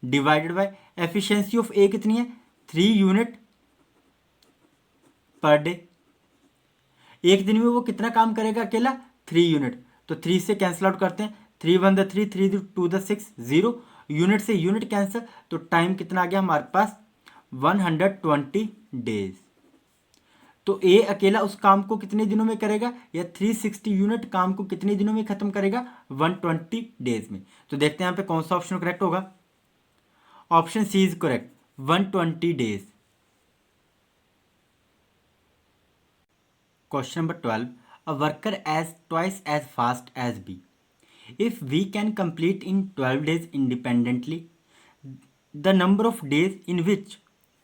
divided by efficiency of A कितनी है? 3 यूनिट पर डे। एक दिन में वो कितना काम करेगा अकेला? 3 यूनिट। तो 3 से कैंसिल आउट करते हैं। 3 × 1 = 3, 3 × 2 = 6, 0 यूनिट से यूनिट कैंसिल। तो टाइम कितना आ गया हमारे पास? 120 डेज। तो ए अकेला उस काम को कितने दिनों में करेगा? या 360 यूनिट काम को कितने दिनों में खत्म करेगा? 120 डेज में। तो देखते हैं यहाँ पे कौन सा ऑप्शन करेक्ट होगा। Option C is correct, 120 days. Question number 12. A worker as twice as fast as B. If V can complete in 12 days independently, the number of days in which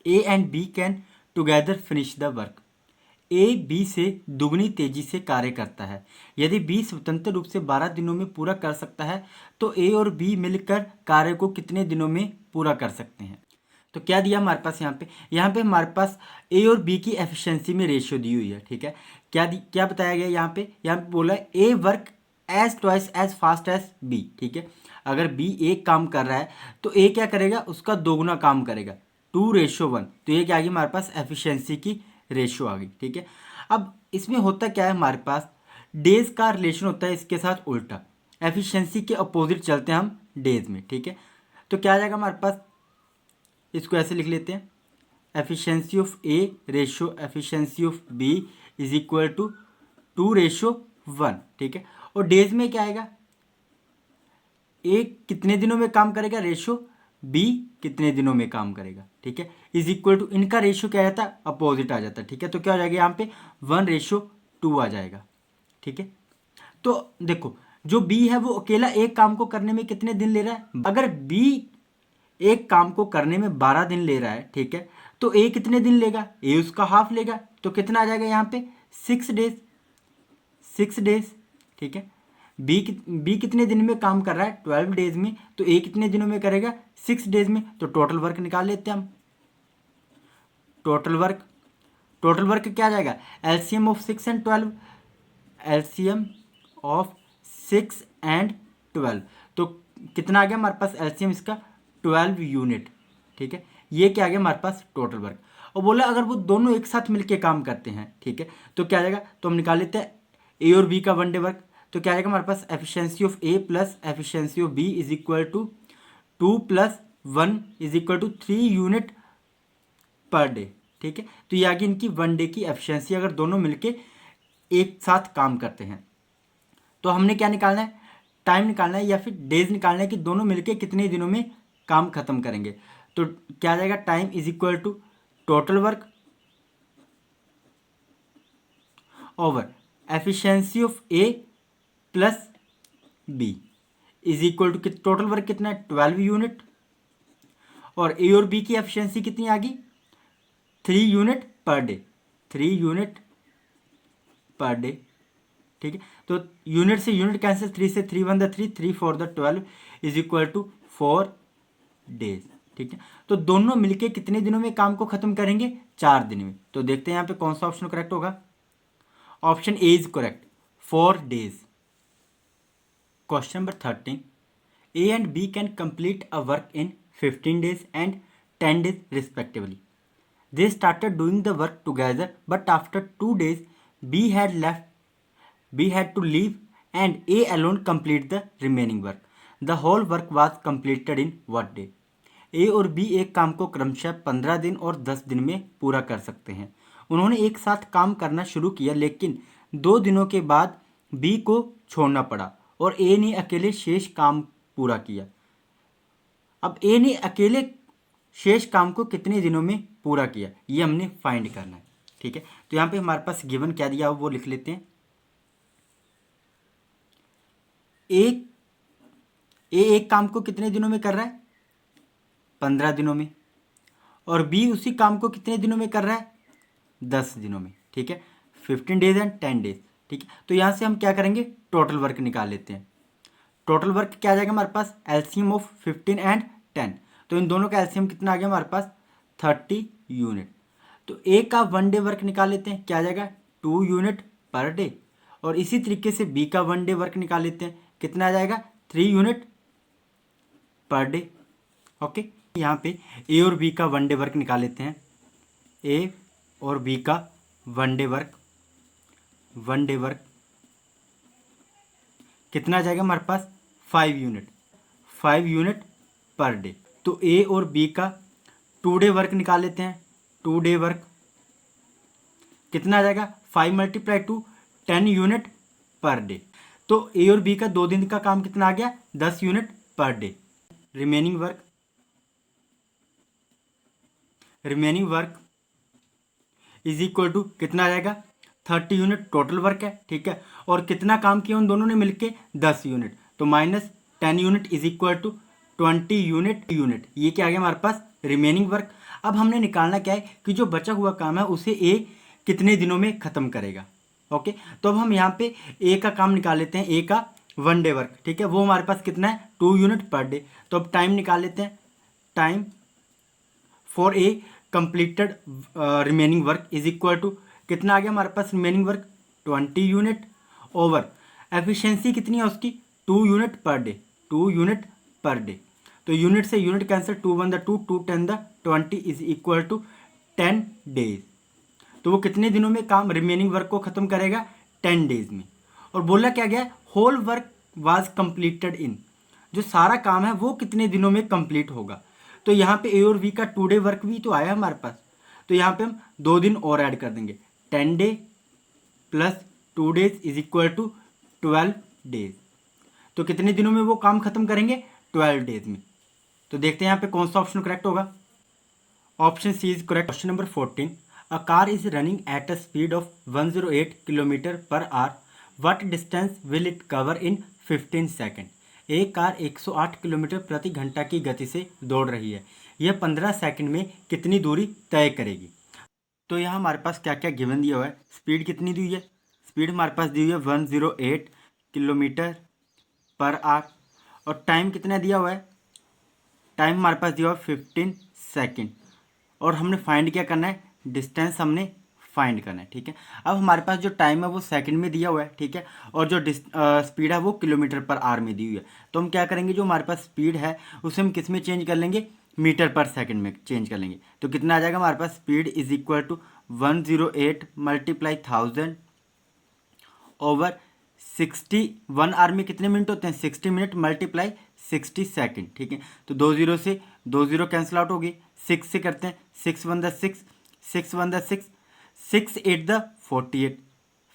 A and B can together finish the work. A B से दुगनी तेजी से कार्य करता है। यदि B स्वतंत्र रूप से 12 दिनों में पूरा कर सकता है तो A और B मिलकर कार्य को कितने दिनों में पूरा कर सकते हैं? तो क्या दिया हमारे पास यहाँ पे हमारे पास ए और बी की एफिशिएंसी में रेशियो दी हुई है। ठीक है, क्या बताया गया यहाँ पे बोला है A work as twice as fast as B. ठीक है, अगर बी एक काम कर रहा है तो ए क्या करेगा? उसका दोगुना काम करेगा, 2:1। तो ये क्या आ गई हमारे पास? एफिशिएंसी की रेशियो आ गई। ठीक है, अब इसमें होता क्या है? हमारे पास डेज का रिलेशन होता है इसके साथ उल्टा, एफिशिएंसी के अपोजिट चलते हैं हम डेज में। ठीक है, तो क्या आ जाएगा हमारे पास? इसको ऐसे लिख लेते हैं, efficiency of A ratio efficiency of B is equal to 2:1। ठीक है, और डेज में क्या आएगा, ए कितने दिनों में काम करेगा रेशो बी कितने दिनों में काम करेगा, ठीक है, इज इक्वल टू इनका रेशो क्या आ जाता है, अपोजिट आ जाता है, ठीक है। तो क्या हो जाएगा यहाँ पे 1:2 आ जाएगा, ठीक है। तो देखो जो बी है वो अकेला एक काम को करने में कितने दिन ले रहा है, अगर बी एक काम को करने में 12 दिन ले रहा है, ठीक है, तो ए कितने दिन लेगा, ए उसका हाफ लेगा, तो कितना आ जाएगा यहाँ पे 6 डेज, ठीक है। बी कितने दिन में काम कर रहा है 12 डेज में, तो ए कितने दिनों में करेगा 6 डेज में। तो टोटल वर्क निकाल लेते हैं हम। टोटल वर्क क्या आ जाएगा, LCM of 6 and 12, LCM of 6 and 12, तो कितना आ गया हमारे पास एलसीएम इसका 12 यूनिट, ठीक है। ये क्या आ गया हमारे पास टोटल वर्क। और बोला अगर वो दोनों एक साथ मिलके काम करते हैं, ठीक है, तो क्या आ जाएगा, तो हम निकाल लेते हैं ए और बी का 1 डे वर्क। तो क्या आएगा हमारे पास efficiency of A plus efficiency of B is equal to 2 + 1 is equal to 3 unit per day, ठीक है। तो ये आ गई इनकी 1 डे की एफिशिएंसी अगर दोनों मिलके एक साथ काम करते हैं। तो हमने क्या निकालना है, टाइम निकालना है या फिर डेज निकालना है कि दोनों मिलके कितने दिनों में काम खत्म करेंगे। तो क्या आ जाएगा, time is equal to total work over efficiency of A plus B is equal to total work कितना है 12 यूनिट, और ए और बी की एफिशिएंसी कितनी आ गई 3 unit per day, 3 unit per day, ठीक है। तो यूनिट से यूनिट कैंसिल, 3 से 3 1 the 3, 3 4 the 12 is equal to 4 days, ठीक है। तो दोनों मिलके कितने दिनों में काम को खत्म करेंगे 4 दिन में। तो देखते हैं यहाँ पे कौन सा ऑप्शन करेक्ट होगा। Option A is correct 4 days. Question number 13, A and B can complete a work in 15 days and 10 days respectively. They started doing the work together, but after 2 days, B had to leave, and A alone complete the remaining work. The whole work was completed in what day? A और B एक काम को क्रमशः 15 दिन और 10 दिन में पूरा कर सकते हैं। उन्होंने एक साथ काम करना शुरू किया, लेकिन 2 दिनों के बाद B को छोड़ना पड़ा और A ने अकेले शेष काम पूरा किया। अब ए ने अकेले शेष काम को कितने दिनों में पूरा किया, ये हमने फाइंड करना है, ठीक है। तो यहाँ पे हमारे पास गिवन क्या दिया वो लिख लेते हैं। एक काम को कितने दिनों में कर रहा है 15 दिनों में, और बी उसी काम को कितने दिनों में कर रहा है 10 दिनों में, ठीक है, 15 डेज एंड 10 डेज, ठीक है। तो यहाँ से हम क्या करेंगे, टोटल वर्क निकाल लेते हैं। टोटल वर्क क्या आ जाएगा हमारे पास, एलसीएम ऑफ 15 एंड 10, तो इन दोनों का एलसीएम कितना आ गया हमारे पास 30 यूनिट। तो ए का 1 डे वर्क निकाल लेते हैं, क्या आ जाएगा 2 यूनिट पर डे, और इसी तरीके से बी का 1 डे वर्क निकाल लेते हैं, कितना आ जाएगा 3 यूनिट पर डे, ओके। यहाँ पे ए और बी का 1 डे वर्क निकाल लेते हैं। ए और बी का 1 डे वर्क कितना आ जाएगा हमारे पास 5 यूनिट पर डे। तो ए और बी का 2 डे वर्क निकाल लेते हैं। 2 डे वर्क कितना आ जाएगा 5 × 2 10 यूनिट पर डे। तो ए और बी का 2 दिन का काम कितना आ गया 10 unit per day. Remaining work is equal to कितना आ जाएगा 30 यूनिट टोटल वर्क है, ठीक है, और कितना काम किया उन दोनों ने मिलके 10 यूनिट, तो -10 unit is equal to 20 unit. ये क्या आ गया हमारे पास रिमेनिंग वर्क। अब हमने निकालना क्या है कि जो बचा हुआ काम है उसे ए कितने दिनों में ख़त्म करेगा, ओके। तो अब हम यहाँ पे ए का काम निकाल लेते हैं, ए का 1 डे वर्क, ठीक है, वो हमारे पास कितना है 2 यूनिट पर डे। तो अब टाइम निकाल लेते हैं, time for A completed remaining work is equal to कितना आ गया हमारे पास remaining work 20 unit over efficiency कितनी है उसकी 2 यूनिट पर डे। तो यूनिट से यूनिट कैंसिल, 2 1 द 2, 2 10 द 20 इज इक्वल टू 10 डेज। तो वो कितने दिनों में काम रिमेनिंग वर्क को ख़त्म करेगा 10 डेज में। और बोला क्या गया whole work was completed in, जो सारा काम है वो कितने दिनों में कंप्लीट होगा। तो यहाँ पे ए और बी का 2 डे वर्क भी तो आया हमारे पास, तो यहाँ पे हम 2 दिन और ऐड कर देंगे, 10 day plus 2 days is equal to 12 days. तो कितने दिनों में वो काम खत्म करेंगे? 12 डेज में। तो देखते हैं यहाँ पे कौन सा ऑप्शन करेक्ट होगा। Option C is correct. Question number 14, a car is running at a speed of 108 kilometre per hour, what distance will it cover in 15 second. एक कार 108 किलोमीटर प्रति घंटा की गति से दौड़ रही है, यह 15 सेकंड में कितनी दूरी तय करेगी। तो यहाँ हमारे पास क्या क्या गिवन दिया हुआ है। स्पीड कितनी दी हुई है? स्पीड हमारे पास दी हुई है 108 किलोमीटर पर आवर, और टाइम कितना दिया हुआ है? टाइम हमारे पास दिया हुआ है 15 सेकेंड, और हमने फाइंड क्या करना है? डिस्टेंस हमने फाइंड करना है। ठीक है, अब हमारे पास जो टाइम है वो सेकंड में दिया हुआ है। ठीक है, और जो स्पीड है वो किलोमीटर पर आवर में दी हुई है। तो हम क्या करेंगे, जो हमारे पास स्पीड है उसे हम किस में चेंज कर लेंगे? मीटर पर सेकंड में चेंज कर लेंगे। तो कितना आ जाएगा हमारे पास? Speed is equal to 108 multiply 1000 over 60। 1 hour में कितने मिनट होते हैं? 60 मिनट मल्टीप्लाई 60 सेकेंड। ठीक है, तो 2 से 2 कैंसिल आउट होगी। 6 से करते हैं, 6 1 द 6, 6 1 द 6, 6 8 द 48,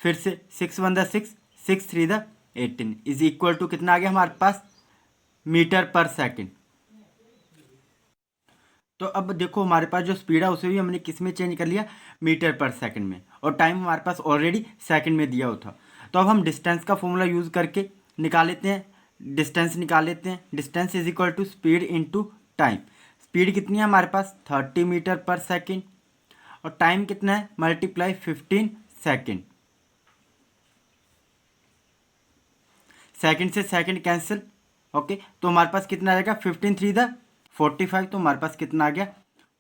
फिर से 6 1 द 6, 6 3 द 18 इज इक्वल टू कितना आ गया हमारे पास? Metre per second. तो अब देखो हमारे पास जो स्पीड है उसे भी हमने किस में चेंज कर लिया? मीटर पर सेकंड में, और टाइम हमारे पास ऑलरेडी सेकंड में दिया हुआ था। तो अब हम डिस्टेंस का फॉर्मूला यूज़ करके निकाल लेते हैं, डिस्टेंस निकाल लेते हैं। Distance is equal to speed into time. Speed कितनी है हमारे पास? 30 मीटर पर सेकेंड, और टाइम कितना है? Multiply 15 second. सेकेंड से सेकेंड कैंसिल, ओके, तो हमारे पास कितना आ जाएगा? 15 3 द 45, तो हमारे पास कितना आ गया?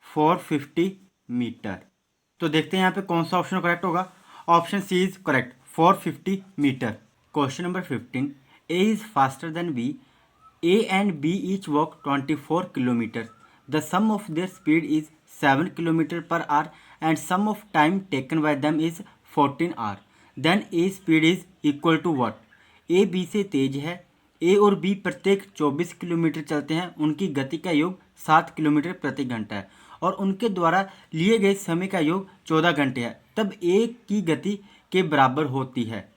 450 मीटर। तो देखते हैं यहाँ पे कौन सा ऑप्शन करेक्ट होगा। Option C is correct, 450 metre. Question number 15, A is faster than B, A and B each walk 24 kilometre, the sum of their speed is 7 kilometre per hour and sum of time taken by them is 14 hour, then A speed is equal to what. A B से तेज है, ए और बी प्रत्येक 24 किलोमीटर चलते हैं, उनकी गति का योग 7 किलोमीटर प्रति घंटा है और उनके द्वारा लिए गए समय का योग 14 घंटे है, तब ए की गति के बराबर होती है।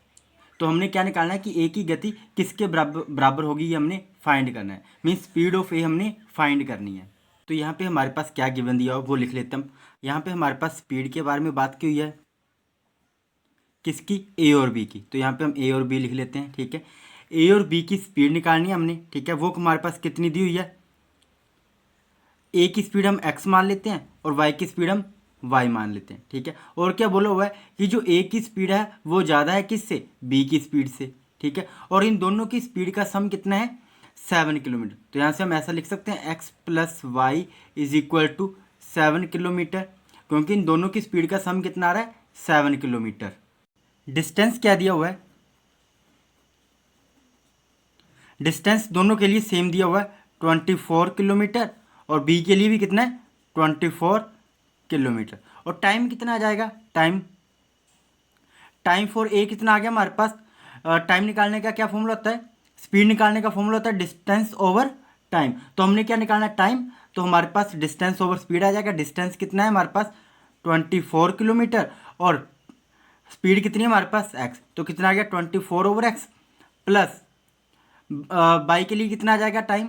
तो हमने क्या निकालना है कि ए की गति किसके बराबर होगी, ये हमने फाइंड करना है। मीन्स स्पीड ऑफ ए हमने फाइंड करनी है। तो यहाँ पे हमारे पास क्या गिवन दिया हो वो लिख लेते हम। यहाँ पे हमारे पास स्पीड के बारे में बात की हुई है, किसकी? ए और बी की। तो यहाँ पे हम ए और बी लिख लेते हैं। ठीक है, ए और बी की स्पीड निकालनी है हमने। ठीक है, वो हमारे पास कितनी दी हुई है? ए की स्पीड हम एक्स मान लेते हैं और वाई की स्पीड हम वाई मान लेते हैं। ठीक है, और क्या बोला हुआ है कि जो ए की स्पीड है वो ज़्यादा है किससे? बी की स्पीड से। ठीक है, और इन दोनों की स्पीड का सम कितना है? 7 किलोमीटर। तो यहाँ से हम ऐसा लिख सकते हैं X plus Y is equal to 7 kilometre, क्योंकि इन दोनों की स्पीड का सम कितना आ रहा है? 7 किलोमीटर। डिस्टेंस क्या दिया हुआ है? डिस्टेंस दोनों के लिए सेम दिया हुआ है 24 किलोमीटर, और बी के लिए भी कितना है? 24 किलोमीटर। और टाइम कितना आ जाएगा? टाइम फॉर ए कितना आ गया हमारे पास? टाइम निकालने का क्या फॉर्मूला होता है? स्पीड निकालने का फॉर्मूला होता है डिस्टेंस ओवर टाइम। तो हमने क्या निकालना है? टाइम। तो हमारे पास डिस्टेंस ओवर स्पीड आ जाएगा। डिस्टेंस कितना है हमारे पास? 24 किलोमीटर, और स्पीड कितनी है हमारे पास? एक्स। तो कितना आ गया? 24 ओवर एक्स, प्लस बाई के लिए कितना आ जाएगा टाइम?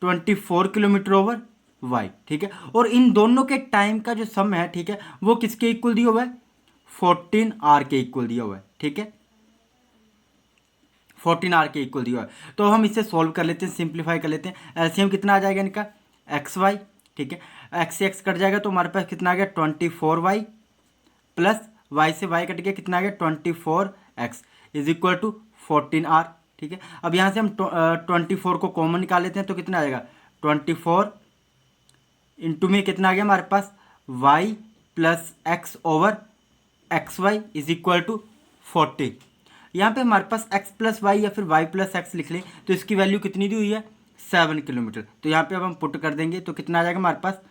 24 kilometre over Y. ठीक है, और इन दोनों के टाइम का जो सम है, ठीक है, वो किसके इक्वल दिया हुआ है? 14 आर के इक्वल दिया हुआ है। ठीक है, 14 आर के इक्वल दिया हुआ है। तो हम इसे सॉल्व कर लेते हैं, सिंप्लीफाई कर लेते हैं। एलसीएम कितना आ जाएगा इनका? X Y. ठीक है, एक्स से एक्स कट जाएगा तो हमारे पास कितना आ गया? 24 वाई, प्लस वाई से वाई कट गया, कितना आ गया? 24 एक्स इज इक्वल टू 14 आर। ठीक है, अब यहाँ से हम 24 को कॉमन निकाल लेते हैं, तो कितना आ जाएगा? 24 इंटू में कितना आ गया हमारे पास? Y plus X over X Y is equal to 40। यहाँ पे हमारे पास x प्लस वाई या फिर y प्लस एक्स लिख लें तो इसकी वैल्यू कितनी दी हुई है? 7 किलोमीटर। तो यहाँ पे अब हम पुट कर देंगे तो कितना आ जाएगा हमारे पास?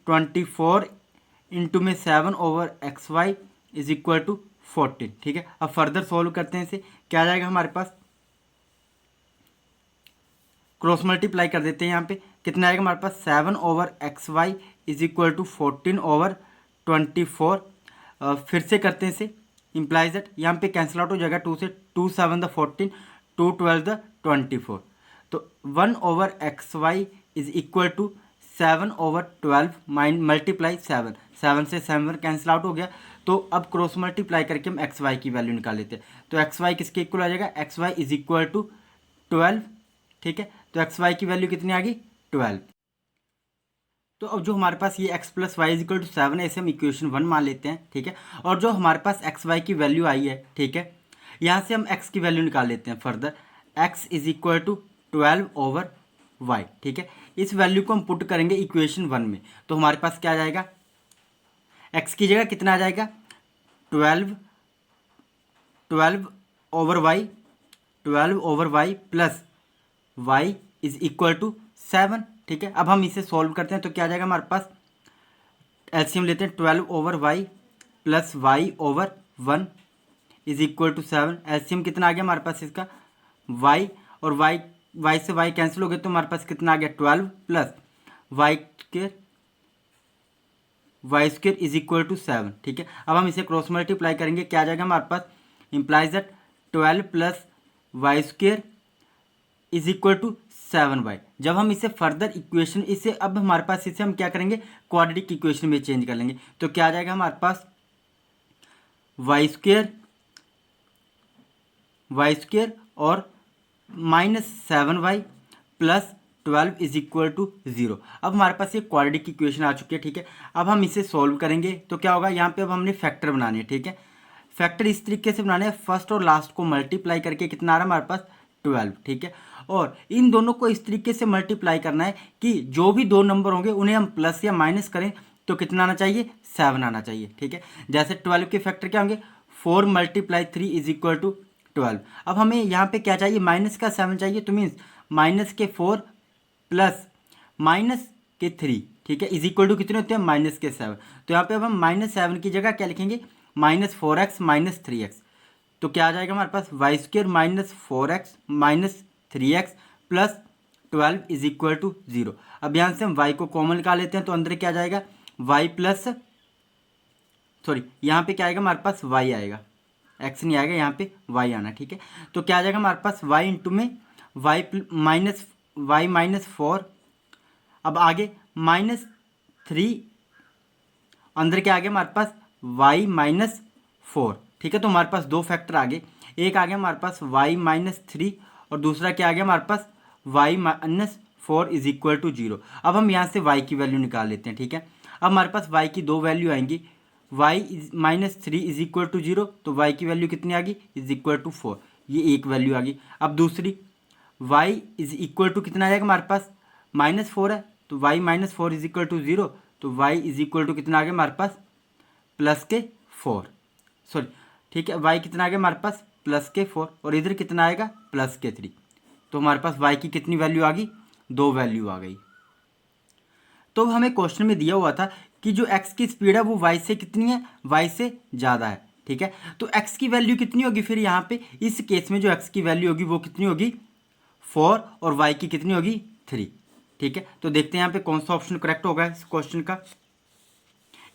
24 इंटू में 7 over X Y is equal to 14। ठीक है, अब फर्दर सॉल्व करते हैं इसे। क्या आ जाएगा हमारे पास? क्रॉस मल्टीप्लाई कर देते हैं। यहाँ पे कितना आएगा हमारे पास? 7 over X Y is equal to 14 over 24। फिर से करते हैं इसे, इम्प्लाइज दैट यहाँ पे कैंसिल आउट हो जाएगा 2 से, 2 7 द 14, 2 12 24। तो 1/xy is equal to 7/12 multiply 7, 7 से 7 कैंसिल आउट हो गया। तो अब क्रॉस मल्टीप्लाई करके हम एक्स वाई की वैल्यू निकाल लेते हैं। तो एक्स वाई किसके इक्वल आ जाएगा, X Y is equal to 12, ठीक है। तो एक्स वाई की वैल्यू कितनी आ गई, 12। तो अब जो हमारे पास ये x plus Y is equal to 7 है, इसे हम इक्वेशन 1 मान लेते हैं, ठीक है। और जो हमारे पास एक्स वाई की वैल्यू आई है, ठीक है, यहाँ से हम x की वैल्यू निकाल लेते हैं further. x is equal to 12/y, ठीक है। इस वैल्यू को हम पुट करेंगे इक्वेशन 1 में, तो हमारे पास क्या आ जाएगा, x की जगह कितना आ जाएगा, 12/y 12/y plus y is equal to 7, ठीक है। अब हम इसे सॉल्व करते हैं तो क्या आ जाएगा हमारे पास, एलसीएम लेते हैं, 12/y plus y/1 is equal to 7। LCM कितना आ गया हमारे पास इसका, y और y से y कैंसिल हो गए, तो हमारे पास कितना आ गया, 12 plus y² is equal to 7, ठीक है। अब हम इसे क्रॉस मल्टीप्लाई करेंगे, क्या आ जाएगा हमारे पास, implies that 12 plus y² is equal to 7y। जब हम इसे फर्दर इक्वेशन, इसे अब हमारे पास इसे हम क्या करेंगे, क्वाड्रेटिक इक्वेशन में चेंज कर लेंगे। तो क्या आ जाएगा हमारे पास, y² और -7y plus 12 is equal to 0। अब हमारे पास ये क्वाड्रेटिक इक्वेशन आ चुकी है, ठीक है। अब हम इसे सॉल्व करेंगे तो क्या होगा, यहाँ पे अब हमने फैक्टर बनाने हैं, ठीक है। फैक्टर इस तरीके से बनाने हैं, फर्स्ट और लास्ट को मल्टीप्लाई करके कितना आ रहा है हमारे पास, 12, ठीक है। और इन दोनों को इस तरीके से मल्टीप्लाई करना है कि जो भी दो नंबर होंगे उन्हें हम प्लस या माइनस करें तो कितना आना चाहिए, 7 आना चाहिए, ठीक है। जैसे 12 के फैक्टर क्या होंगे, 4 × 3 इज इक्वल टू 12। अब हमें यहाँ पे क्या चाहिए, माइनस का 7 चाहिए, तो मीन्स माइनस के 4 प्लस माइनस के 3, ठीक है, इज इक्वल टू कितने होते हैं, माइनस के 7। तो यहाँ पे अब हम -7 की जगह क्या लिखेंगे, -4x - 3x। तो क्या आ जाएगा हमारे पास, y² - 4x - 3x plus 12 is equal to 0। अब यहाँ से हम y को कॉमन निकाल लेते हैं, तो अंदर क्या आ जाएगा, y प्लस, सॉरी यहाँ पे क्या आएगा हमारे पास, y आएगा, x नहीं आएगा, यहाँ पे y आना, ठीक है। तो क्या आ जाएगा हमारे पास, y इंटू में y -4, अब आगे -3, अंदर क्या आ गया हमारे पास, y -4, ठीक है। तो हमारे पास दो फैक्टर आ गए, एक आ गया हमारे पास y -3 और दूसरा क्या आ गया हमारे पास, y -4 इज इक्वल टू 0। अब हम यहाँ से y की वैल्यू निकाल लेते हैं, ठीक है। अब हमारे पास y की दो वैल्यू आएंगी, y -3 इज इक्वल टू 0, तो y की वैल्यू कितनी आ गई, इज इक्वल टू 4, ये एक वैल्यू आ गई। अब दूसरी y इज इक्वल टू कितना आ जाएगा हमारे पास, -4 है, तो y -4 इज इक्वल टू 0, तो y इज इक्वल टू कितना आ गया हमारे पास, +4, सॉरी, ठीक है। y कितना आ गया हमारे पास, +4, और इधर कितना आएगा, +3। तो हमारे पास y की कितनी वैल्यू आ गई, दो वैल्यू आ गई। तो हमें क्वेश्चन में दिया हुआ था कि जो x की स्पीड है वो y से कितनी है, y से ज़्यादा है, ठीक है। तो x की वैल्यू कितनी होगी फिर यहाँ पे, इस केस में जो x की वैल्यू होगी वो कितनी होगी, 4, और y की कितनी होगी, 3, ठीक है। तो देखते हैं यहाँ पे कौन सा ऑप्शन करेक्ट होगा इस क्वेश्चन का।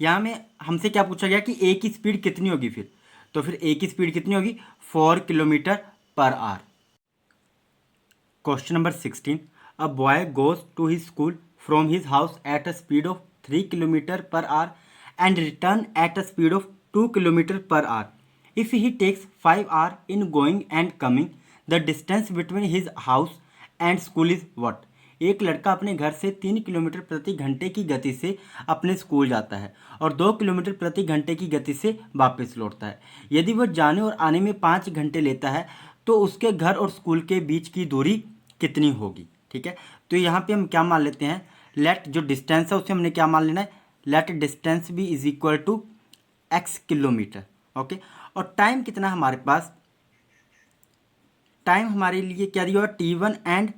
यहाँ में हमसे क्या पूछा गया कि a की स्पीड कितनी होगी फिर, तो फिर a की स्पीड कितनी होगी, 4 km/h। Question number 16, a boy goes to his school from his house at a speed of 3 km/h and return at a speed of 2 km/h। If he takes 5 hours in going and coming, the distance between his house and school is what. एक लड़का अपने घर से 3 किलोमीटर प्रति घंटे की गति से अपने स्कूल जाता है और 2 किलोमीटर प्रति घंटे की गति से वापस लौटता है। यदि वह जाने और आने में 5 घंटे लेता है तो उसके घर और स्कूल के बीच की दूरी कितनी होगी, ठीक है। तो यहाँ पे हम क्या मान लेते हैं, लेट जो डिस्टेंस है उसे हमने क्या मान लेना है, लेट डिस्टेंस भी is equal to x kilometre, okay. और टाइम कितना हमारे पास, टाइम हमारे लिए क्या दिया हुआ, t1 एंड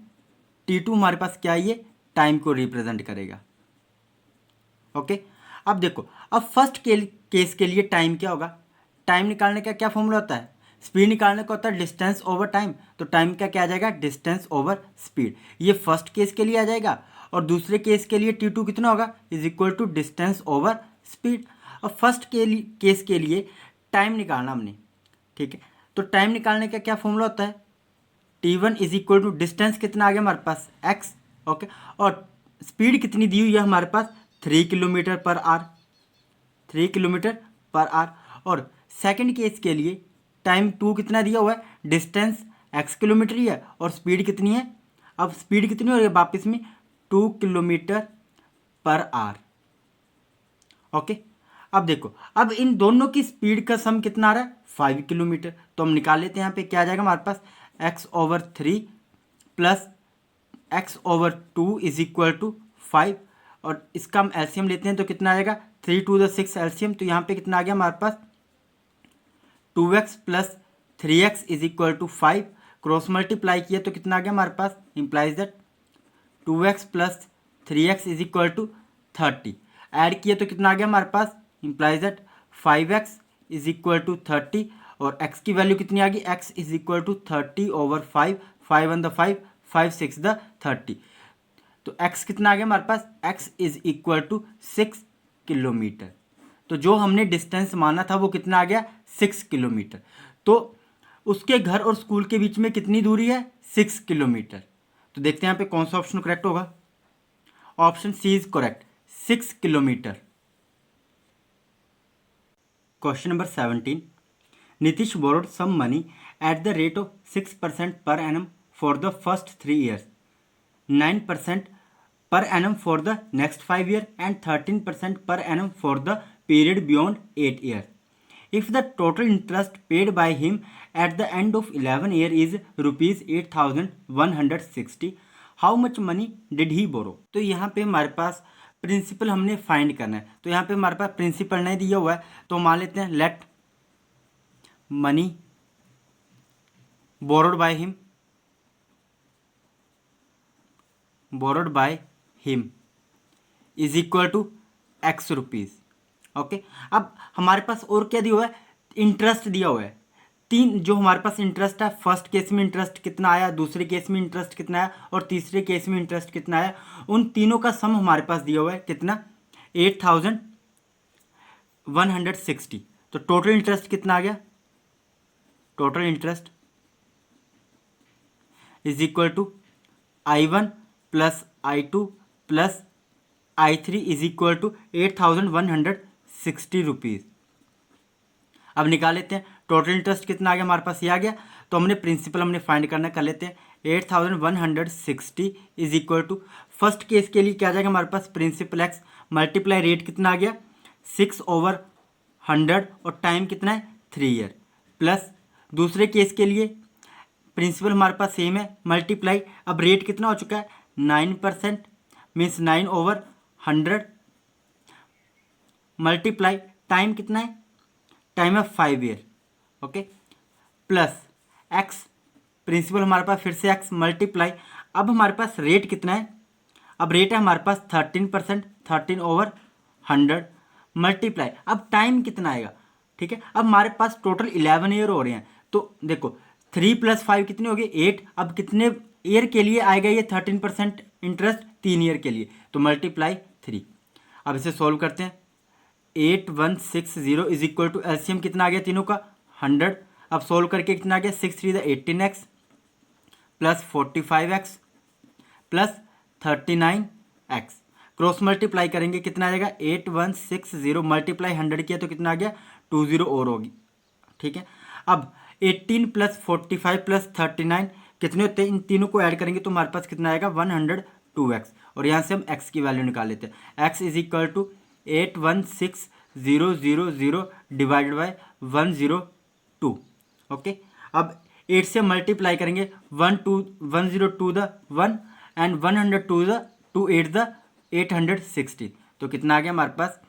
t2 हमारे पास क्या है, ये टाइम को रिप्रेजेंट करेगा, ओके। अब देखो, अब फर्स्ट केस के लिए टाइम क्या होगा, टाइम निकालने का क्या फॉर्मूला होता है, स्पीड निकालने का होता है डिस्टेंस ओवर टाइम। तो टाइम का क्या आ जाएगा, डिस्टेंस ओवर स्पीड। ये फर्स्ट केस के लिए आ जाएगा, और दूसरे केस के लिए t2 कितना होगा, is equal to distance over speed. और फर्स्ट केस के लिए टाइम निकालना हमने, ठीक है। तो टाइम निकालने का क्या फॉर्मूला होता है, T1 is equal to distance कितना आ गया हमारे पास x, ओके, और स्पीड कितनी दी हुई है हमारे पास 3 kilometre per our, 3 kilometre per our. और सेकंड केस के लिए टाइम 2 कितना दिया हुआ है, डिस्टेंस x किलोमीटर ही है और स्पीड कितनी है, अब स्पीड कितनी हो रही है वापस में 2 किलोमीटर पर आवर, ओके। अब देखो, अब इन दोनों की स्पीड का सम कितना आ रहा है 5 किलोमीटर, तो हम निकाल लेते हैं। यहाँ पे क्या आ जाएगा हमारे पास x/3 plus x/2 is equal to 5, और इसका हम एलसीएम लेते हैं तो कितना आ जाएगा 3 to the 6 एलसीएम, तो यहाँ पे कितना आ गया हमारे पास 2x plus 3x is equal to 5, cross multiply किया तो कितना आ गया हमारे पास, implies that 2x plus 3x is equal to 30, add किया तो कितना आ गया हमारे पास, implies that 5x is equal to 30, और x की वैल्यू कितनी आ गई, x इज इक्वल टू 30/5, 5 1 द 5, 5 6 द 30, तो x कितना आ गया हमारे पास, x is equal to 6 kilometre. तो जो हमने डिस्टेंस माना था वो कितना आ गया 6 किलोमीटर। तो उसके घर और स्कूल के बीच में कितनी दूरी है 6 किलोमीटर। तो देखते हैं यहाँ पे कौन सा ऑप्शन करेक्ट होगा। Option C is correct, 6 kilometre. Question number 17, Nitish borrowed some money at the rate of 6% per annum for the first 3 years, 9% per annum for the next 5 years, and 13% per annum for the period beyond 8 years. If the total interest paid by him at the end of 11 years is rupees 8,160, how much money did he borrow? तो यहाँ पे हमारे पास प्रिंसिपल हमने फाइंड करना है, तो यहाँ पे हमारे पास प्रिंसिपल नहीं दिया हुआ है, तो मान लेते हैं let money borrowed by him is equal to x rupees, okay. अब हमारे पास और क्या दिया हुआ है, इंटरेस्ट दिया हुआ है। तीन जो हमारे पास इंटरेस्ट है, फर्स्ट केस में इंटरेस्ट कितना आया, दूसरे केस में इंटरेस्ट कितना आया, और तीसरे केस में इंटरेस्ट कितना आया, उन तीनों का सम हमारे पास दिया हुआ है कितना 8,160। तो टोटल इंटरेस्ट कितना आ गया, total interest is equal to I1 plus I2 plus I3 is equal to 8,160 rupees. अब निकाल लेते हैं टोटल इंटरेस्ट कितना आ गया हमारे पास, ये आ गया। तो हमने प्रिंसिपल हमने फाइंड करना, कर लेते हैं 8,160 is equal to, first case के लिए क्या आ जाएगा हमारे पास, प्रिंसिपल x मल्टीप्लाई रेट कितना आ गया 6/100, और टाइम कितना है 3 ईयर, प्लस दूसरे केस के लिए प्रिंसिपल हमारे पास सेम है, मल्टीप्लाई, अब रेट कितना हो चुका है 9%, मीन्स 9/100, मल्टीप्लाई टाइम कितना है, टाइम है 5 year, okay, plus x principal हमारे पास फिर से x मल्टीप्लाई, अब हमारे पास रेट कितना है, अब रेट है हमारे पास 13%, 13/100 मल्टीप्लाई, अब टाइम कितना आएगा, ठीक है। अब हमारे पास टोटल 11 ईयर हो रहे हैं, तो देखो 3 + 5 कितने हो गए 8, अब कितने ईयर के लिए आएगा ये 13% इंटरेस्ट, 3 ईयर के लिए, तो मल्टीप्लाई 3। अब इसे सॉल्व करते हैं, 8160 इज इक्वल टू एलसीएम कितना आ गया तीनों का 100, अब सोल्व करके कितना आ गया 6 3 18x plus 45x plus 39x, cross multiply करेंगे कितना आ जाएगा 8160 मल्टीप्लाई 100 किया तो कितना आ गया 20 और होगी, ठीक है। अब 18 प्लस 45 प्लस 39 कितने होते हैं, इन तीनों को ऐड करेंगे तो हमारे पास कितना आएगा 102x, और यहाँ से हम x की वैल्यू निकाल लेते हैं, x is equal to 816,000 divided by 102, okay. अब 8 से मल्टीप्लाई करेंगे 102 द 1 एंड 102 द 2 8 द 860, तो कितना आ गया हमारे पास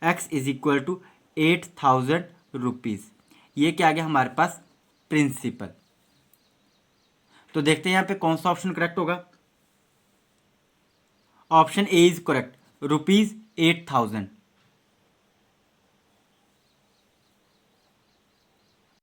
x is equal to 8,000 rupees. ये क्या आ गया हमारे पास प्रिंसिपल। तो देखते हैं यहाँ पे कौन सा ऑप्शन करेक्ट होगा। Option A is correct, ₹8,000।